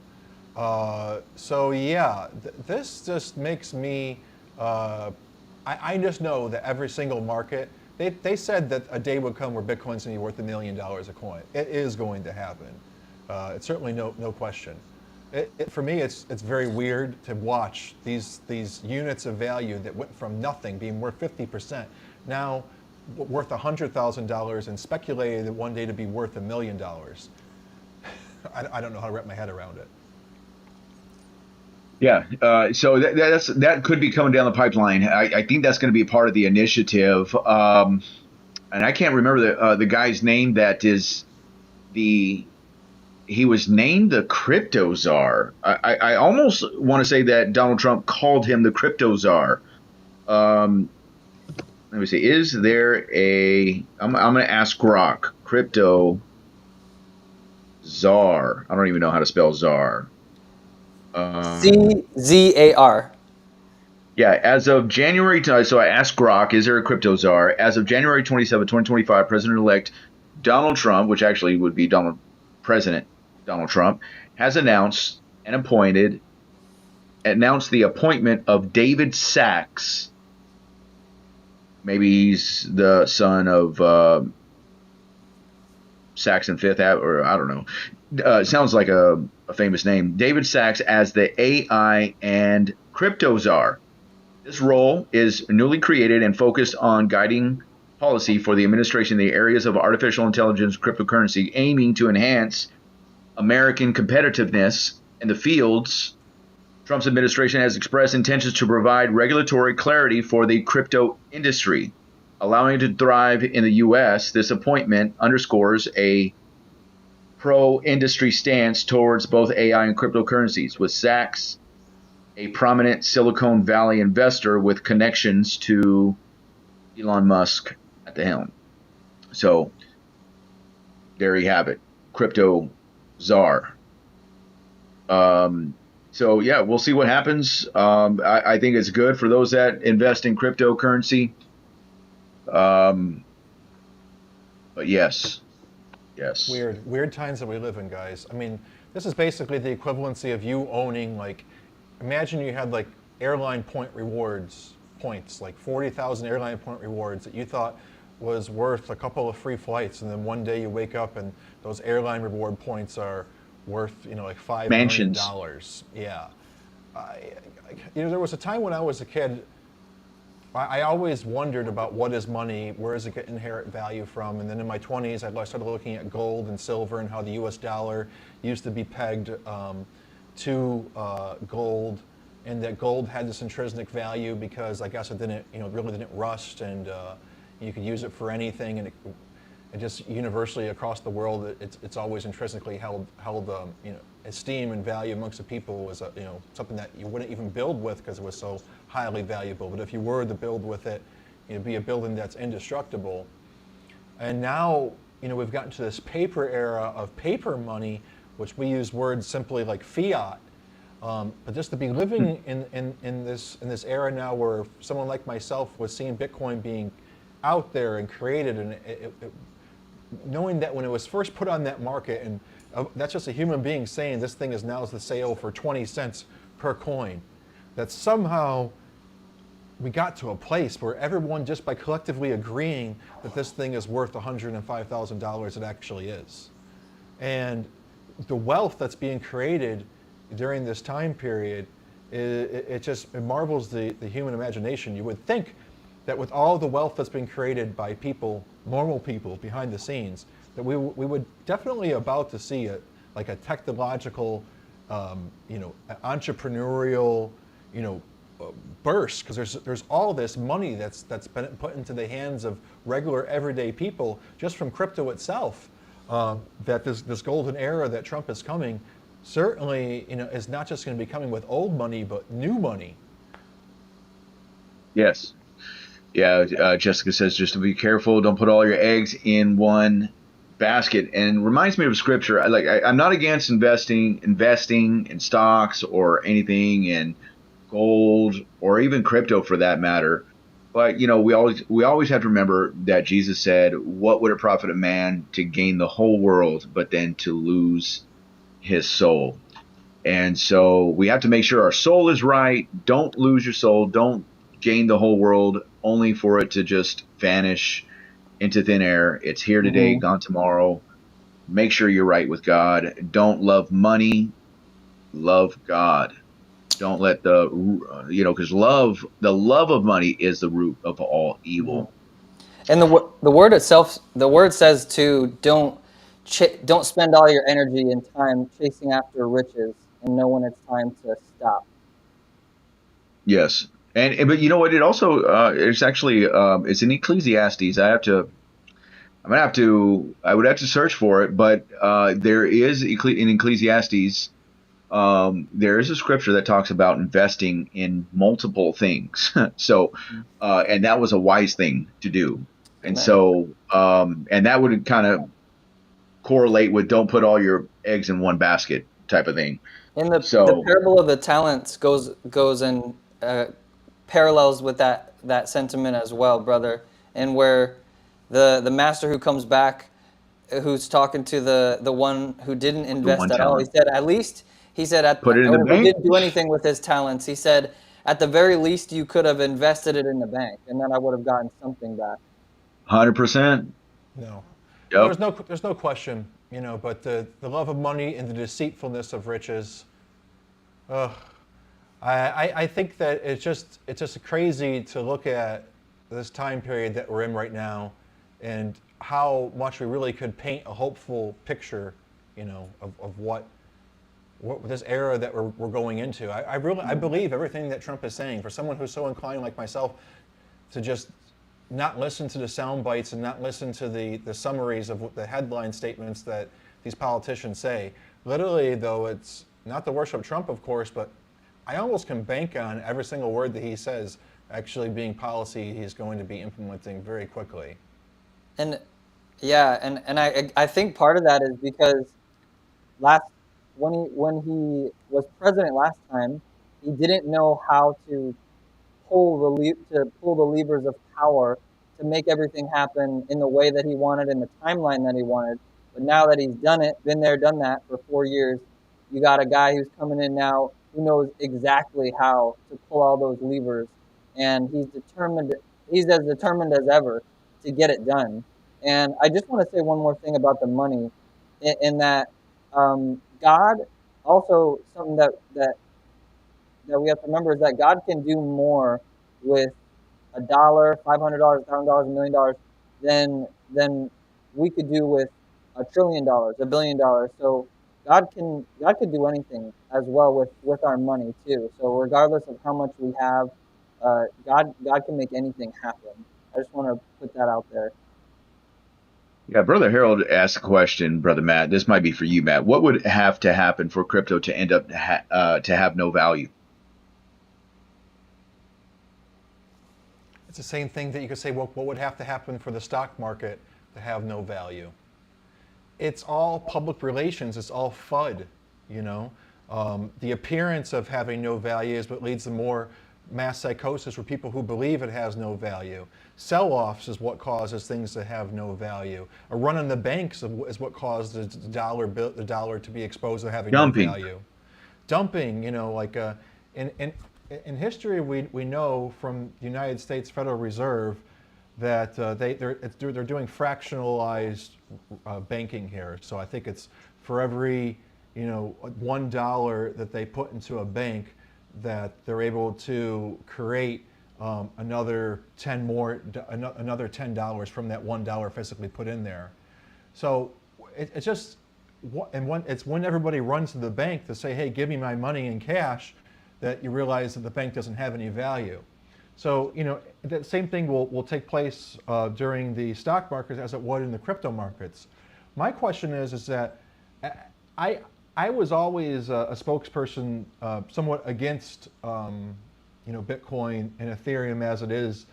So yeah, this just makes me, I just know that every single market, they said that a day would come where Bitcoin's going to be worth $1 million a coin. It is going to happen. It's certainly no question. For me, it's very weird to watch these units of value that went from nothing, being worth 50%, now worth $100,000 and speculated that one day to be worth $1 million. I don't know how to wrap my head around it. Yeah, so that could be coming down the pipeline. I think that's going to be part of the initiative. And I can't remember the guy's name that is he was named the crypto czar. I almost want to say that Donald Trump called him the crypto czar. Let me see. Is there I'm going to ask Grok, crypto czar. I don't even know how to spell czar. CZAR. Yeah, as of January, so I asked Grok, is there a crypto czar? As of January 27, 2025, President-elect Donald Trump, which actually would be President Donald Trump, has announced the appointment of David Sachs. Maybe he's the son of Sachs and Fifth Avenue, or I don't know. Sounds like a famous name. David Sachs as the AI and crypto czar. This role is newly created and focused on guiding policy for the administration in the areas of artificial intelligence, cryptocurrency, aiming to enhance American competitiveness in the fields. Trump's administration has expressed intentions to provide regulatory clarity for the crypto industry. allowing it to thrive in the U.S., this appointment underscores a pro-industry stance towards both AI and cryptocurrencies, with Sachs, a prominent Silicon Valley investor with connections to Elon Musk at the helm. So there you have it, crypto czar. So yeah, we'll see what happens. I think it's good for those that invest in cryptocurrency. But yes. Weird times that we live in, guys. I mean, this is basically the equivalency of you owning, like, imagine you had like airline point rewards points, like 40,000 airline point rewards that you thought was worth a couple of free flights, and then one day you wake up and those airline reward points are worth, like $5 Mansions. million. Yeah. There was a time when I was a kid, I always wondered about what is money, where does it get inherent value from, and then in my 20s I started looking at gold and silver and how the US dollar used to be pegged to gold, and that gold had this intrinsic value because I guess it didn't, really didn't rust, and you could use it for anything, and it just universally across the world, it's always intrinsically held esteem and value amongst the people was something that you wouldn't even build with because it was so highly valuable. But if you were to build with it, it'd be a building that's indestructible. And now, we've gotten to this paper era of paper money, which we use words simply like fiat. But just to be living in this era now where someone like myself was seeing Bitcoin being out there and created, and knowing that when it was first put on that market, and that's just a human being saying this thing is now the sale for 20 cents per coin, that somehow we got to a place where everyone, just by collectively agreeing that this thing is worth $105,000, it actually is. And the wealth that's being created during this time period, it marvels the human imagination. You would think that with all the wealth that's been created by people, normal people behind the scenes, that we would definitely about to see a technological, entrepreneurial, burst, because there's all this money that's been put into the hands of regular everyday people just from crypto itself. That this golden era that Trump is coming certainly is not just going to be coming with old money but new money. Yes. Yeah, Jessica says just to be careful, don't put all your eggs in one basket, and reminds me of scripture. I'm not against investing in stocks or anything in gold or even crypto for that matter. But we always have to remember that Jesus said, "What would it profit a man to gain the whole world, but then to lose his soul?" And so we have to make sure our soul is right. Don't lose your soul. Don't gain the whole world only for it to just vanish into thin air. It's here today, gone tomorrow. Make sure you're right with God. Don't love money. Love God. Don't let because the love of money is the root of all evil. And the word itself, the word says to don't spend all your energy and time chasing after riches and know when it's time to stop. Yes. But you know what? It also it's actually it's in Ecclesiastes. I would have to search for it, but there is in Ecclesiastes there is a scripture that talks about investing in multiple things. So and that was a wise thing to do. And so and that would kind of correlate with don't put all your eggs in one basket type of thing. And the parable of the talents goes and parallels with that sentiment as well, brother. And where the master who comes back, who's talking to the one who didn't invest at all, he said, at least, he said, put it in the bank. He didn't do anything with his talents. He said, at the very least, you could have invested it in the bank, and then I would have gotten something back. 100%. No. Yep. There's no question, but the love of money and the deceitfulness of riches. I think that it's just crazy to look at this time period that we're in right now, and how much we really could paint a hopeful picture, of what this era that we're going into. I believe everything that Trump is saying. For someone who's so inclined like myself to just not listen to the sound bites and not listen to the summaries of what the headline statements that these politicians say. Literally, though, it's not to worship Trump, of course, but I almost can bank on every single word that he says actually being policy he's going to be implementing very quickly. And yeah, and I think part of that is because when he was president last time, he didn't know how to pull the levers of power to make everything happen in the way that he wanted in the timeline that he wanted. But now that he's done it, been there, done that for 4 years, you got a guy who's coming in now who knows exactly how to pull all those levers, and he's determined. He's as determined as ever to get it done. And I just want to say one more thing about the money, in that God also something that we have to remember is that God can do more with $1, $500, $1,000, $1,000,000 than we could do with $1,000,000,000,000, $1,000,000,000. So God could do anything as well with our money too. So regardless of how much we have, God can make anything happen. I just want to put that out there. Yeah, Brother Harold asked a question, Brother Matt. This might be for you, Matt. What would have to happen for crypto to end up to have no value? It's the same thing that you could say, well, what would have to happen for the stock market to have no value? It's all public relations. It's all FUD, you know. The appearance of having no value is what leads to more mass psychosis for people who believe it has no value. Sell-offs is what causes things to have no value. A run on the banks is what caused the dollar to be exposed to having Dumping. no value. Dumping, you know, like in history, we know from the United States Federal Reserve that they're doing fractionalized banking here. So I think it's for every $1 that they put into a bank, that they're able to create another $10 from that $1 physically put in there. So it's just, and it's when everybody runs to the bank to say, hey, give me my money in cash, that you realize that the bank doesn't have any value. So, the same thing will take place during the stock markets as it would in the crypto markets. My question is that I was always a spokesperson somewhat against Bitcoin and Ethereum as it is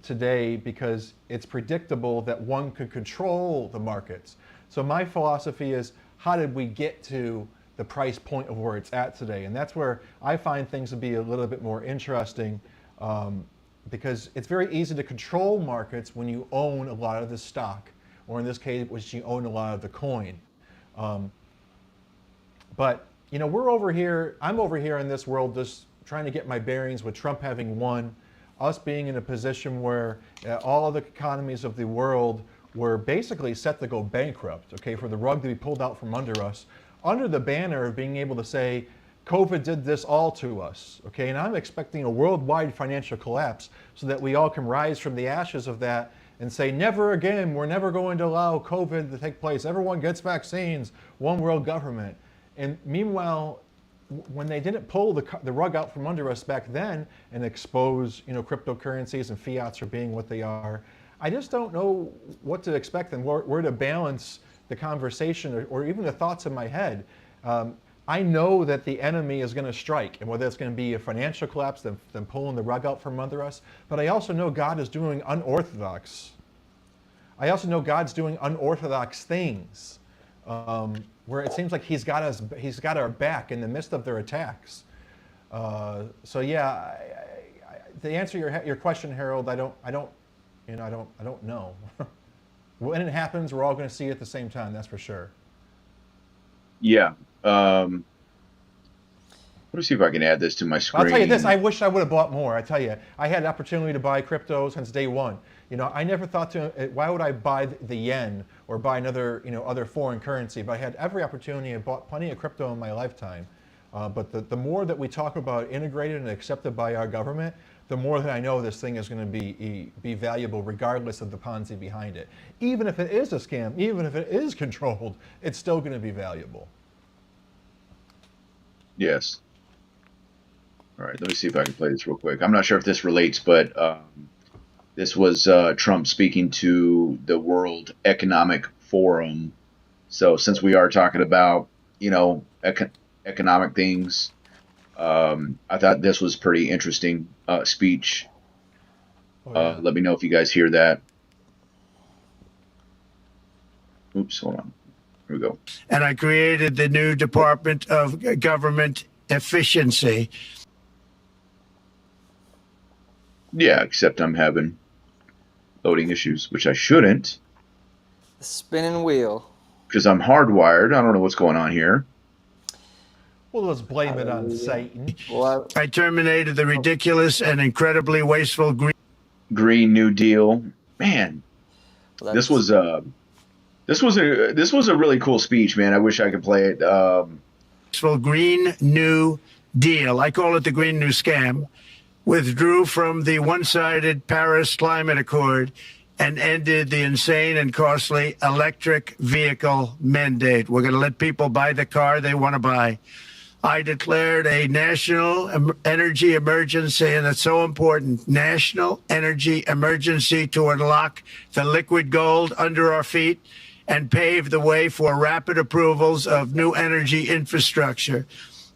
today, because it's predictable that one could control the markets. So my philosophy is, how did we get to the price point of where it's at today? And that's where I find things to be a little bit more interesting, because it's very easy to control markets when you own a lot of the stock, or in this case, which you own a lot of the coin. But we're over here, I'm over here in this world just trying to get my bearings with Trump having won, us being in a position where all of the economies of the world were basically set to go bankrupt, okay, for the rug to be pulled out from under us, under the banner of being able to say, COVID did this all to us, okay? And I'm expecting a worldwide financial collapse so that we all can rise from the ashes of that and say, never again, we're never going to allow COVID to take place. Everyone gets vaccines, one world government. And meanwhile, when they didn't pull the rug out from under us back then and expose, cryptocurrencies and fiats for being what they are, I just don't know what to expect and where to balance the conversation or even the thoughts in my head. I know that the enemy is going to strike, and whether it's going to be a financial collapse, them pulling the rug out from under us, but I also know God is doing unorthodox. I also know God's doing unorthodox things, where it seems like He's got our back in the midst of their attacks. So yeah, to answer your question, Harold, I don't know. When it happens, we're all going to see it at the same time. That's for sure. Yeah. Let me see if I can add this to my screen. I'll tell you this, I wish I would have bought more. I tell you, I had the opportunity to buy crypto since day one. I never thought why would I buy the yen or buy another, other foreign currency? But I had every opportunity and bought plenty of crypto in my lifetime. But the more that we talk about integrated and accepted by our government, the more that I know this thing is going to be valuable regardless of the Ponzi behind it. Even if it is a scam, even if it is controlled, it's still going to be valuable. Yes. All right, let me see if I can play this real quick. I'm not sure if this relates, but This was Trump speaking to the World Economic Forum. So since we are talking about, economic things, I thought this was pretty interesting speech. Let me know if you guys hear that. Oops, hold on. Here we go. And I created the new Department of Government Efficiency. Yeah, except I'm having loading issues, which I shouldn't. The spinning wheel. Because I'm hardwired. I don't know what's going on here. Well, let's blame it on Satan. I terminated the ridiculous and incredibly wasteful Green New Deal. Man, this was a really cool speech, man. I wish I could play it. Green New Deal. I call it the Green New Scam. Withdrew from the one-sided Paris Climate Accord and ended the insane and costly electric vehicle mandate. We're going to let people buy the car they want to buy. I declared a national energy emergency, and it's so important, national energy emergency to unlock the liquid gold under our feet and pave the way for rapid approvals of new energy infrastructure.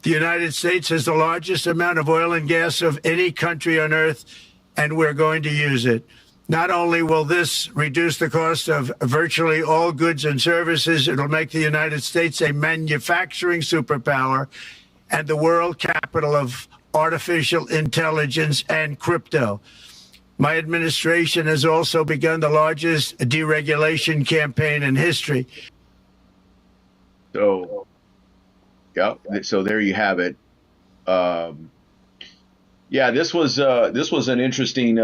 The United States has the largest amount of oil and gas of any country on earth, and we're going to use it. Not only will this reduce the cost of virtually all goods and services, it'll make the United States a manufacturing superpower and the world capital of artificial intelligence and crypto. My administration has also begun the largest deregulation campaign in history. So, yeah. So there you have it. Yeah, this was an interesting.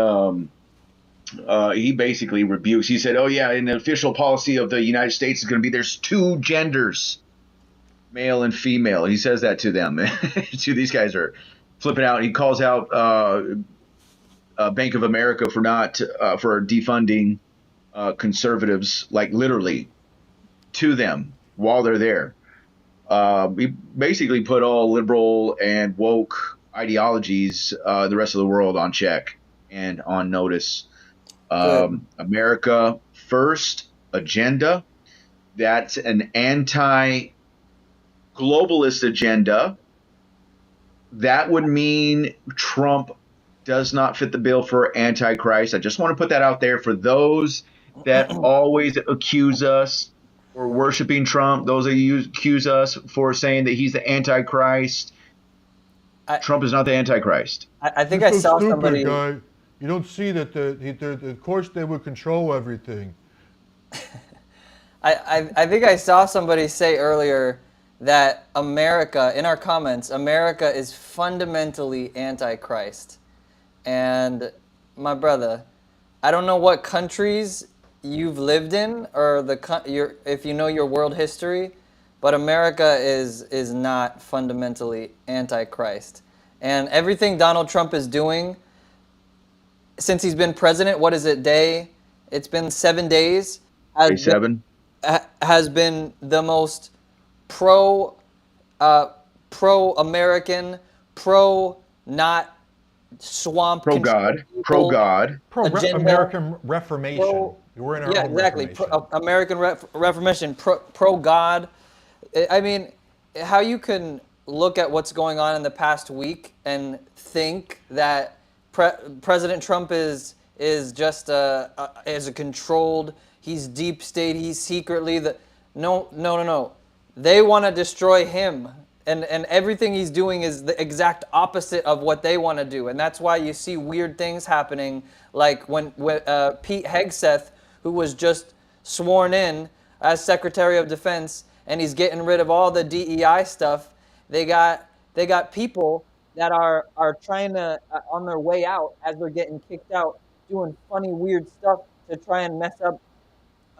He basically rebukes. He said, "Oh yeah, in the official policy of the United States is going to be there's two genders, male and female." And he says that to them. To these guys are flipping out. He calls out Bank of America for for defunding conservatives, like literally to them while they're there. We basically put all liberal and woke ideologies, the rest of the world on check and on notice. America First agenda. That's an anti-globalist agenda. That would mean Trump does not fit the bill for Antichrist. I just want to put that out there for those that always accuse us for worshiping Trump, those that accuse us for saying that he's the Antichrist. Trump is not the Antichrist. I think I saw somebody. Guy. You don't see that of course they would control everything. I think I saw somebody say earlier that America, in our comments, America is fundamentally Antichrist. And my brother, I don't know what countries you've lived in or if you know your world history, but America is not fundamentally Antichrist. And everything Donald Trump is doing since he's been president, what is it, it's been 7 days. Has been the most pro-American, not swamp. Pro-God. Pro-American Reformation. We're in our own exactly. Reformation. American Reformation, pro-God. I mean, how you can look at what's going on in the past week and think that President Trump is just is a controlled. He's deep state. He's secretly no. They want to destroy him, and everything he's doing is the exact opposite of what they want to do, and that's why you see weird things happening, like when Pete Hegseth, who was just sworn in as Secretary of Defense, and he's getting rid of all the DEI stuff. They got people that are trying to, on their way out, as they're getting kicked out, doing funny, weird stuff to try and mess up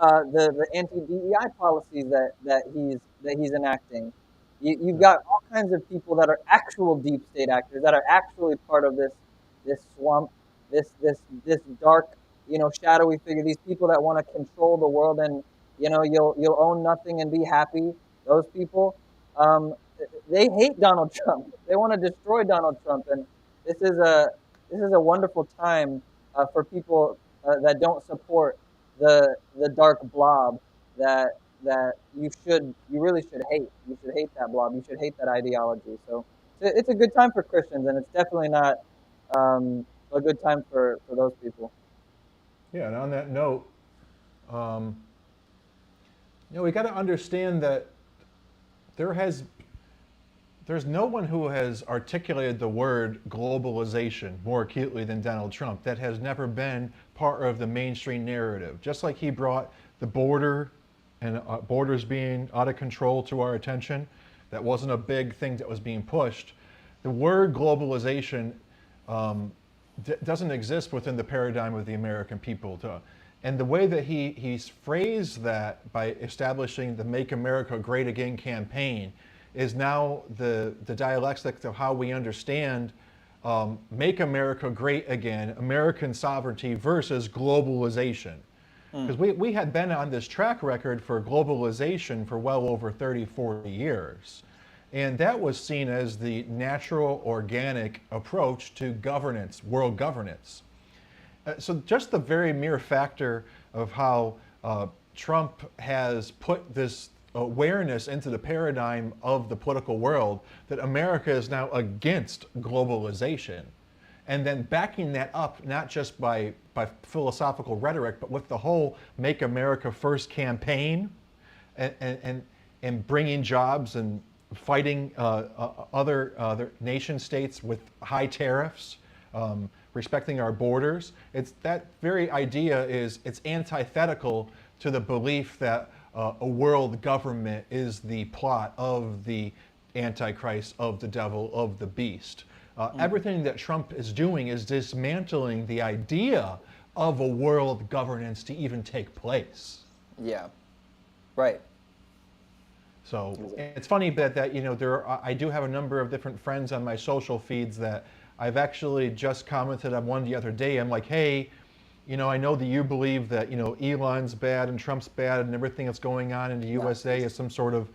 the anti-DEI policies that he's enacting. You've got all kinds of people that are actual deep state actors that are actually part of this swamp, this dark, shadowy figure. These people that want to control the world, and you'll own nothing and be happy. Those people. They hate Donald Trump. They want to destroy Donald Trump, and this is a wonderful time for people that don't support the dark blob that you really should hate. You should hate that blob. You should hate that ideology. So it's a good time for Christians, and it's definitely not a good time for those people. Yeah, and on that note, we got to understand that there's no one who has articulated the word globalization more acutely than Donald Trump that has never been part of the mainstream narrative. Just like he brought the border and borders being out of control to our attention, that wasn't a big thing that was being pushed. The word globalization doesn't exist within the paradigm of the American people. And the way that he's phrased that by establishing the Make America Great Again campaign is now the dialectic of how we understand Make America Great Again, American sovereignty versus globalization. Because we had been on this track record for globalization for well over 30, 40 years. And that was seen as the natural, organic approach to governance, world governance. So just the very mere factor of how Trump has put this awareness into the paradigm of the political world that America is now against globalization. And then backing that up, not just by philosophical rhetoric, but with the whole Make America First campaign and bringing jobs and fighting other nation states with high tariffs, respecting our borders. It's that very idea it's antithetical to the belief that a world government is the plot of the Antichrist, of the devil, of the beast. Everything that Trump is doing is dismantling the idea of a world governance to even take place. Yeah, right. So it's funny that I do have a number of different friends on my social feeds that I've actually just commented on one the other day. I'm like, hey, I know that you believe that Elon's bad and Trump's bad and everything that's going on in the USA is some sort of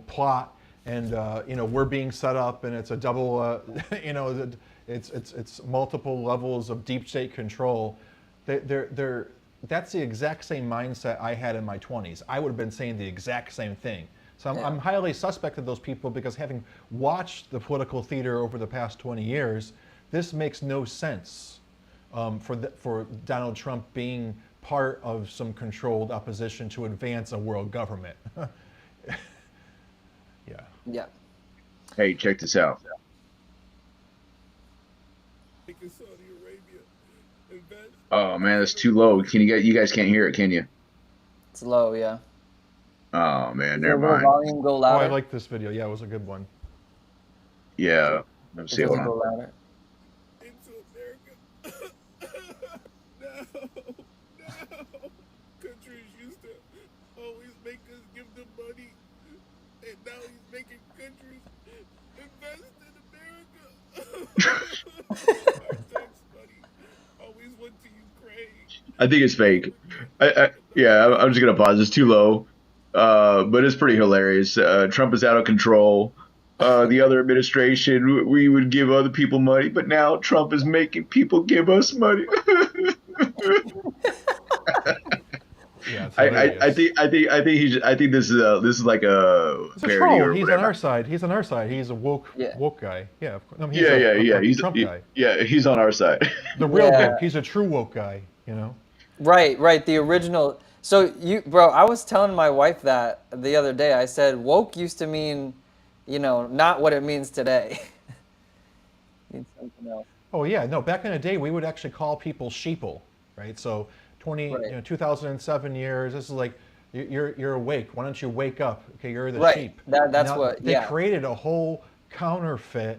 plot. And we're being set up, and it's a double. It's multiple levels of deep state control. That's the exact same mindset I had in my 20s. I would have been saying the exact same thing. So I'm highly suspect of those people because having watched the political theater over the past 20 years, this makes no sense for Donald Trump being part of some controlled opposition to advance a world government. Yeah. Hey, check this out. Oh man, that's too low. You guys can't hear it, can you? It's low, yeah. Oh man, Does never the mind. volume go louder? Oh, I like this video. Yeah, it was a good one. Yeah. Let's see. Hold on. Go louder. Countries used to always make us give them money, and now he's making countries invest in America. Our tax money always went to Ukraine. I think it's fake. I'm just gonna pause. It's too low, but it's pretty hilarious. Trump is out of control. The other administration, we would give other people money, but now Trump is making people give us money. Yeah, I think this is like a parody or He's whatever. on our side. He's on our side. He's a woke guy. Yeah, of course. No, he's He's a Trump guy. Yeah, he's on our side. The real woke. He's a true woke guy. Right. The original. So bro, I was telling my wife that the other day. I said woke used to mean, not what it means today. It means something else. Oh yeah, no. Back in the day, we would actually call people sheeple, right? So 2007 years. This is like you're awake. Why don't you wake up? Okay, you're the sheep. That's now, what. They created a whole counterfeit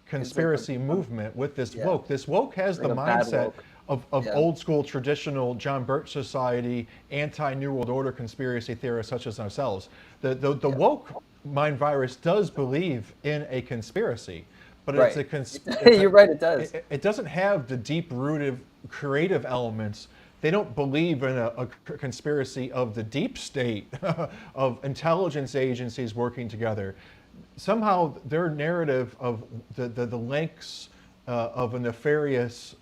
conspiracy movement with this woke. This woke has the mindset of old school traditional John Birch Society, anti-New World Order conspiracy theorists such as ourselves. The woke mind virus does believe in a conspiracy, but it's You're right, it does. It doesn't have the deep-rooted creative elements. They don't believe in a conspiracy of the deep state, of intelligence agencies working together. Somehow their narrative of the links of a nefarious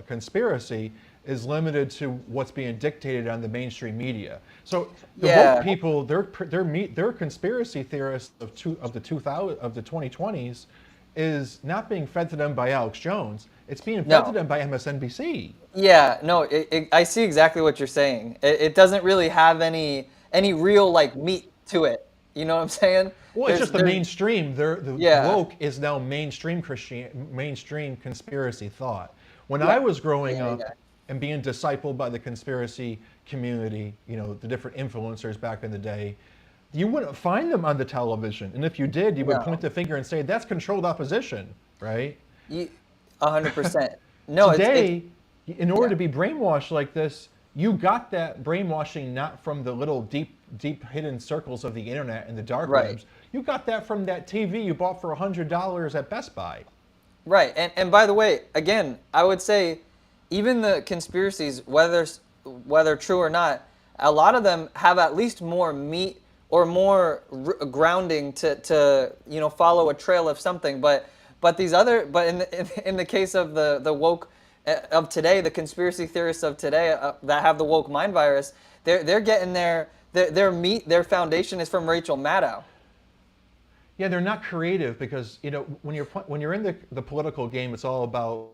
conspiracy is limited to what's being dictated on the mainstream media. So the Yeah. woke people, they're conspiracy theorists of the 2020s, is not being fed to them by Alex Jones. It's being fed to them by MSNBC. Yeah, no, I see exactly what you're saying. It doesn't really have any real like meat to it. You know what I'm saying? Well, it's just the mainstream. The Yeah. woke is now mainstream mainstream conspiracy thought. When Yeah. I was growing Yeah, up yeah. and being discipled by the conspiracy community, the different influencers back in the day, you wouldn't find them on the television. And if you did, you would No. point the finger and say, that's controlled opposition, right? 100%. No, Today, in order to be brainwashed like this, you got that brainwashing not from the little deep hidden circles of the internet and the dark Right. webs. You got that from that TV you bought for $100 at Best Buy. Right, and by the way, again, I would say, even the conspiracies, whether true or not, a lot of them have at least more meat or more grounding to follow a trail of something. But in the case of the woke of today, the conspiracy theorists of today that have the woke mind virus, they're getting their meat, their foundation is from Rachel Maddow. Yeah, they're not creative because when you're in the political game, it's all about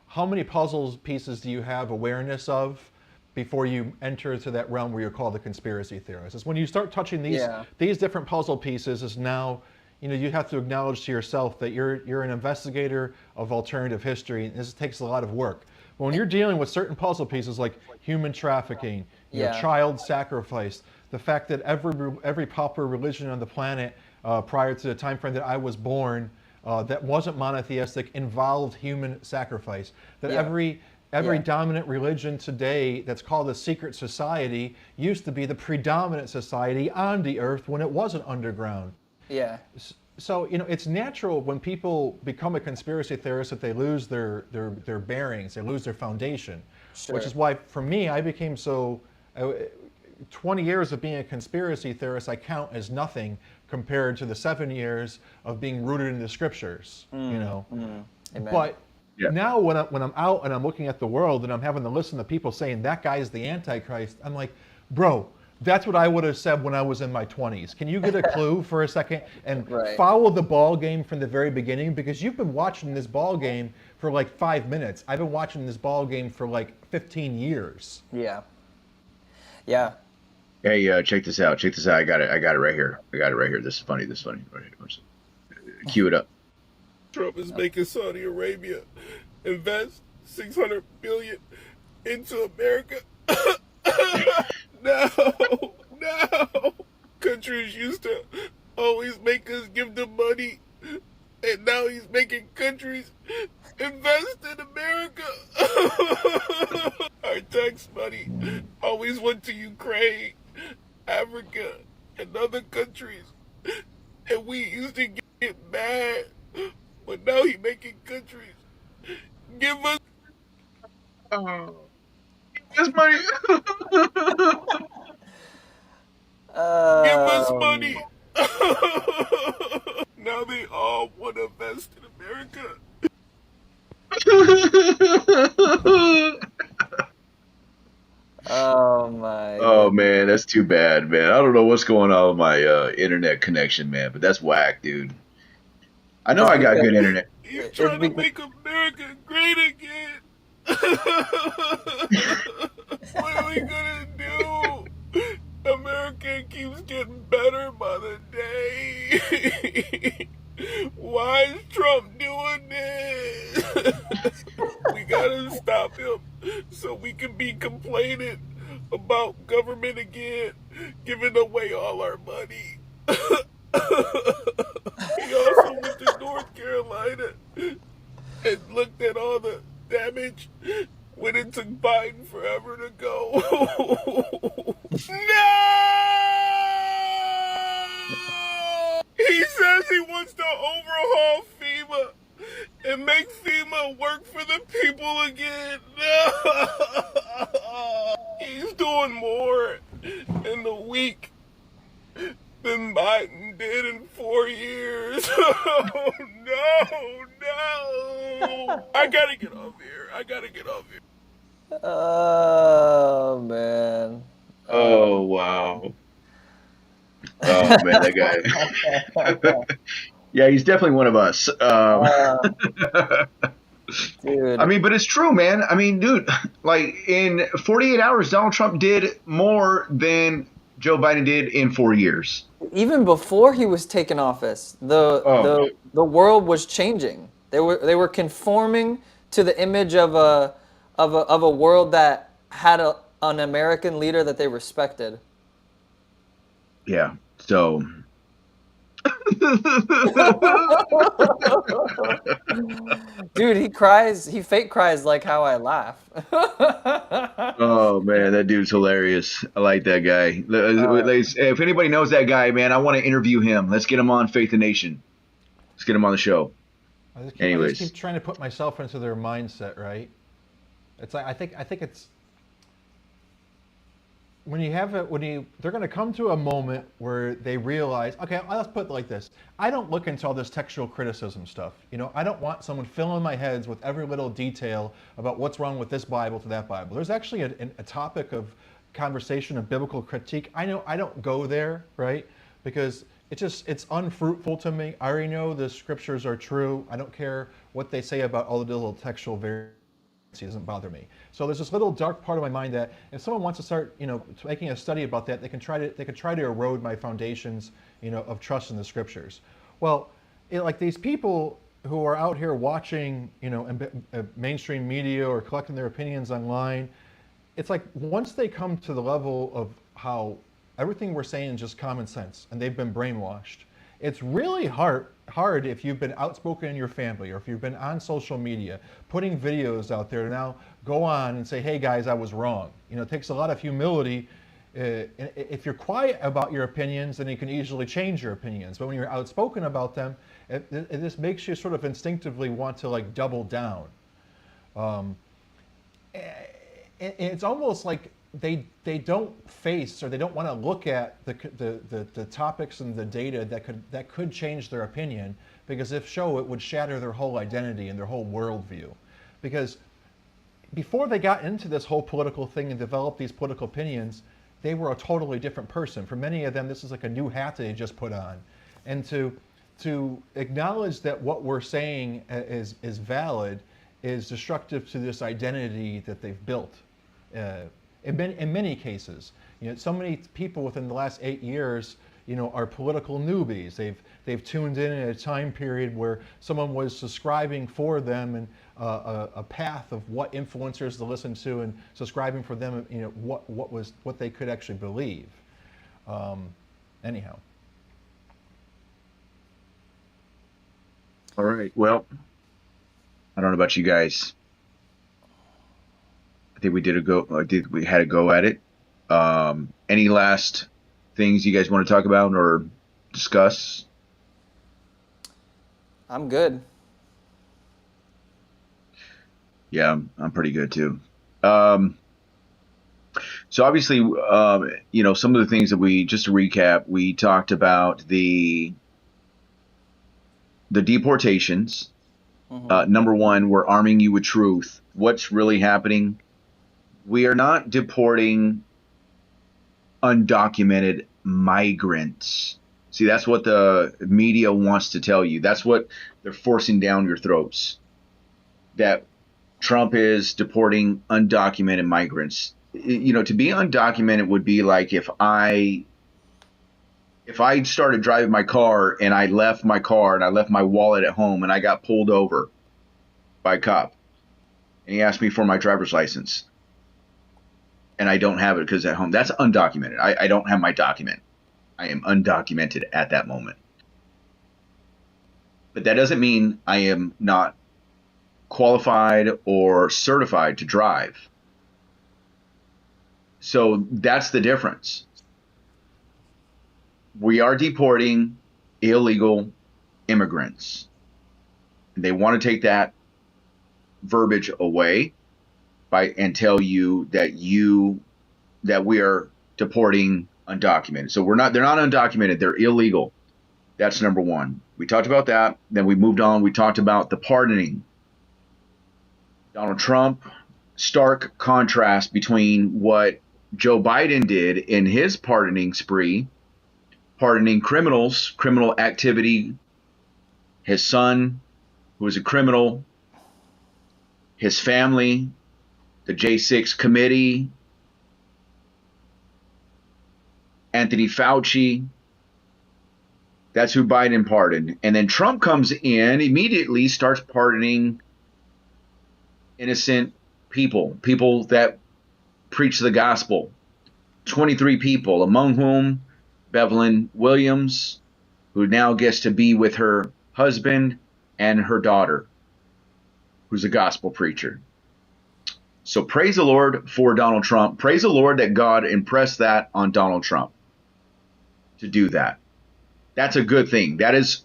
how many puzzle pieces do you have awareness of before you enter to that realm where you're called a conspiracy theorist. It's when you start touching these different puzzle pieces is now you have to acknowledge to yourself that you're an investigator of alternative history, and this takes a lot of work. But when you're dealing with certain puzzle pieces like human trafficking, child sacrifice, the fact that every popular religion on the planet prior to the time frame that I was born that wasn't monotheistic involved human sacrifice. That every dominant religion today that's called a secret society used to be the predominant society on the earth when it wasn't underground. Yeah. So it's natural when people become a conspiracy theorist that they lose their bearings, they lose their foundation. Sure. Which is why, for me, I became so. 20 years of being a conspiracy theorist, I count as nothing compared to the 7 years of being rooted in the scriptures. Amen. But now when I'm out and I'm looking at the world and I'm having to listen to people saying that guy is the Antichrist, I'm like, bro, that's what I would have said when I was in my 20s. Can you get a clue for a second and follow the ball game from the very beginning? Because you've been watching this ball game for like 5 minutes. I've been watching this ball game for like 15 years. Yeah. Yeah. Hey, check this out. Check this out. I got it right here. This is funny. Right here. Cue it up. Trump is making Saudi Arabia invest $600 billion into America. No. Countries used to always make us give them money, and now he's making countries invest in America. Our tax money always went to Ukraine, Africa, and other countries, and we used to get mad. But now he's making countries give us money. Give us money. Now they all want to invest in America. Oh my. Oh man, that's too bad, man. I don't know what's going on with my internet connection, man, but that's whack, dude. I know I got good internet. He's trying to make America great again. What are we gonna do? America keeps getting better by the day. Why is Trump doing this? We gotta stop him so we can be complaining about government again, giving away all our money. He also went to North Carolina and looked at all the damage when it took Biden forever to go. No! He says he wants to overhaul FEMA and make FEMA work for the people again. No! He's doing more in a week than Biden did in 4 years. Oh, no. I gotta get off here. Oh man. Oh wow. Oh man, that guy. Yeah, he's definitely one of us. I Dude. mean, but it's true, man. I mean, dude, like in 48 hours, Donald Trump did more than Joe Biden did in 4 years. Even before he was taken office, Oh, the world was changing. They were conforming to the image of a world that had an American leader that they respected. yeah. So, Dude, he cries. He fake cries like how I laugh. oh man, that dude's hilarious. I like that guy. If anybody knows that guy, man, I want to interview him. Let's get him on Faith and Nation. Let's get him on the show. I just keep Anyways, trying to put myself into their mindset, right? It's like I think it's when you have it they're going to come to a moment where they realize, okay, let's put it like this. I don't look into all this textual criticism stuff. I don't want someone filling my heads with every little detail about what's wrong with this Bible to that Bible. There's actually a topic of conversation of biblical critique. I know I don't go there, right? Because it's unfruitful to me. I already know the scriptures are true. I don't care what they say about all the little textual variations. It doesn't bother me. So there's this little dark part of my mind that if someone wants to start, making a study about that, they can try to erode my foundations, of trust in the scriptures. Well, like these people who are out here watching, mainstream media or collecting their opinions online, it's like once they come to the level of how everything we're saying is just common sense and they've been brainwashed, it's really hard if you've been outspoken in your family or if you've been on social media putting videos out there to now go on and say, hey guys, I was wrong. It takes a lot of humility. If you're quiet about your opinions, then you can easily change your opinions. But when you're outspoken about them, it just makes you sort of instinctively want to like double down. It's almost like they don't face or they don't want to look at the topics and the data that could change their opinion, because if so, it would shatter their whole identity and their whole worldview. Because before they got into this whole political thing and developed these political opinions, they were a totally different person. For many of them, this is like a new hat that they just put on. And to acknowledge that what we're saying is valid is destructive to this identity that they've built. In many cases, so many people within the last 8 years, are political newbies. They've tuned in at a time period where someone was subscribing for them and a path of what influencers to listen to and subscribing for them, what they could actually believe. Anyhow. all right. Well, I don't know about you guys. I think we had a go at it. Any last things you guys want to talk about or discuss? I'm good. Yeah, I'm pretty good too. So obviously, some of the things that just to recap, we talked about the deportations. Number one, we're arming you with truth. What's really happening? We are not deporting undocumented migrants. See, that's what the media wants to tell you. That's what they're forcing down your throats. That Trump is deporting undocumented migrants. To be undocumented would be like if I started driving my car and I left my car and I left my wallet at home and I got pulled over by a cop and he asked me for my driver's license and I don't have it because at home. That's undocumented. I don't have my document. I am undocumented at that moment. But that doesn't mean I am not qualified or certified to drive. So that's the difference. We are deporting illegal immigrants. They want to take that verbiage away and tell you that we are deporting undocumented. So they're not undocumented, they're illegal. That's number one. We talked about that. Then we moved on. We talked about the pardoning. Donald Trump stark contrast between what Joe Biden did in his pardoning spree, pardoning criminals, criminal activity, his son, who was a criminal, his family, the J6 committee, Anthony Fauci. That's who Biden pardoned. And then Trump comes in, immediately starts pardoning innocent people, people that preach the gospel. 23 people, among whom Bevelyn Williams, who now gets to be with her husband and her daughter, who's a gospel preacher. So praise the Lord for Donald Trump. Praise the Lord that God impressed that on Donald Trump to do that. That's a good thing. That is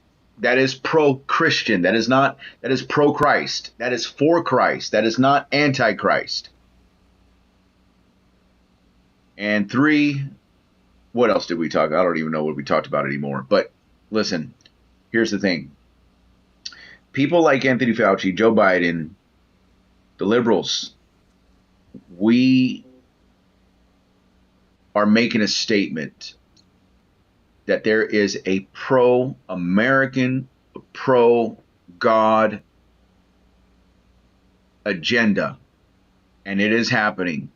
pro-Christian. That is pro-Christ. That is for Christ. That is not anti-Christ. And 3, what else did we talk? I don't even know what we talked about anymore. But listen, here's the thing. People like Anthony Fauci, Joe Biden, the liberals, we are making a statement that there is a pro-American, pro-God agenda, and it is happening.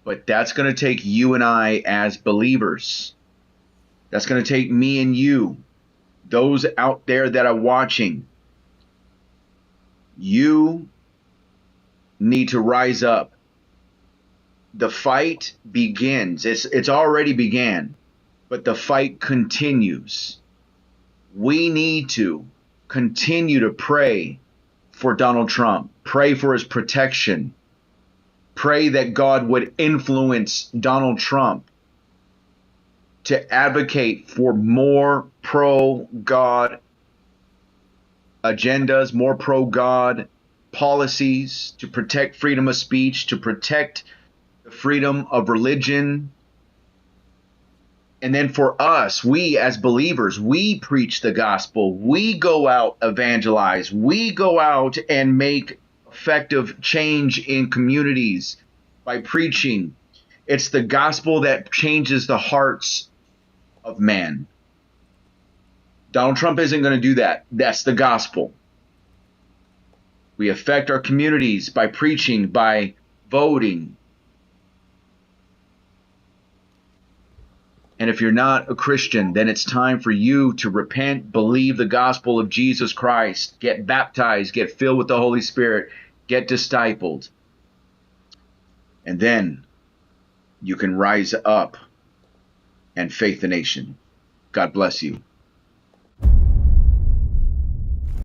But that's going to take you and I as believers. That's going to take me and you, those out there that are watching. You need to rise up. The fight begins. It's already began, but the fight continues. We need to continue to pray for Donald Trump. Pray for his protection. Pray that God would influence Donald Trump to advocate for more pro-God agendas, more pro-God policies, to protect freedom of speech, to protect the freedom of religion. And then for us, we as believers, we preach the gospel. We go out, evangelize. We go out and make effective change in communities by preaching. It's the gospel that changes the hearts of man. Donald Trump isn't going to do that. That's the gospel. We affect our communities by preaching, by voting. And if you're not a Christian, then it's time for you to repent, believe the gospel of Jesus Christ, get baptized, get filled with the Holy Spirit, get discipled. And then you can rise up and faith the nation. God bless you.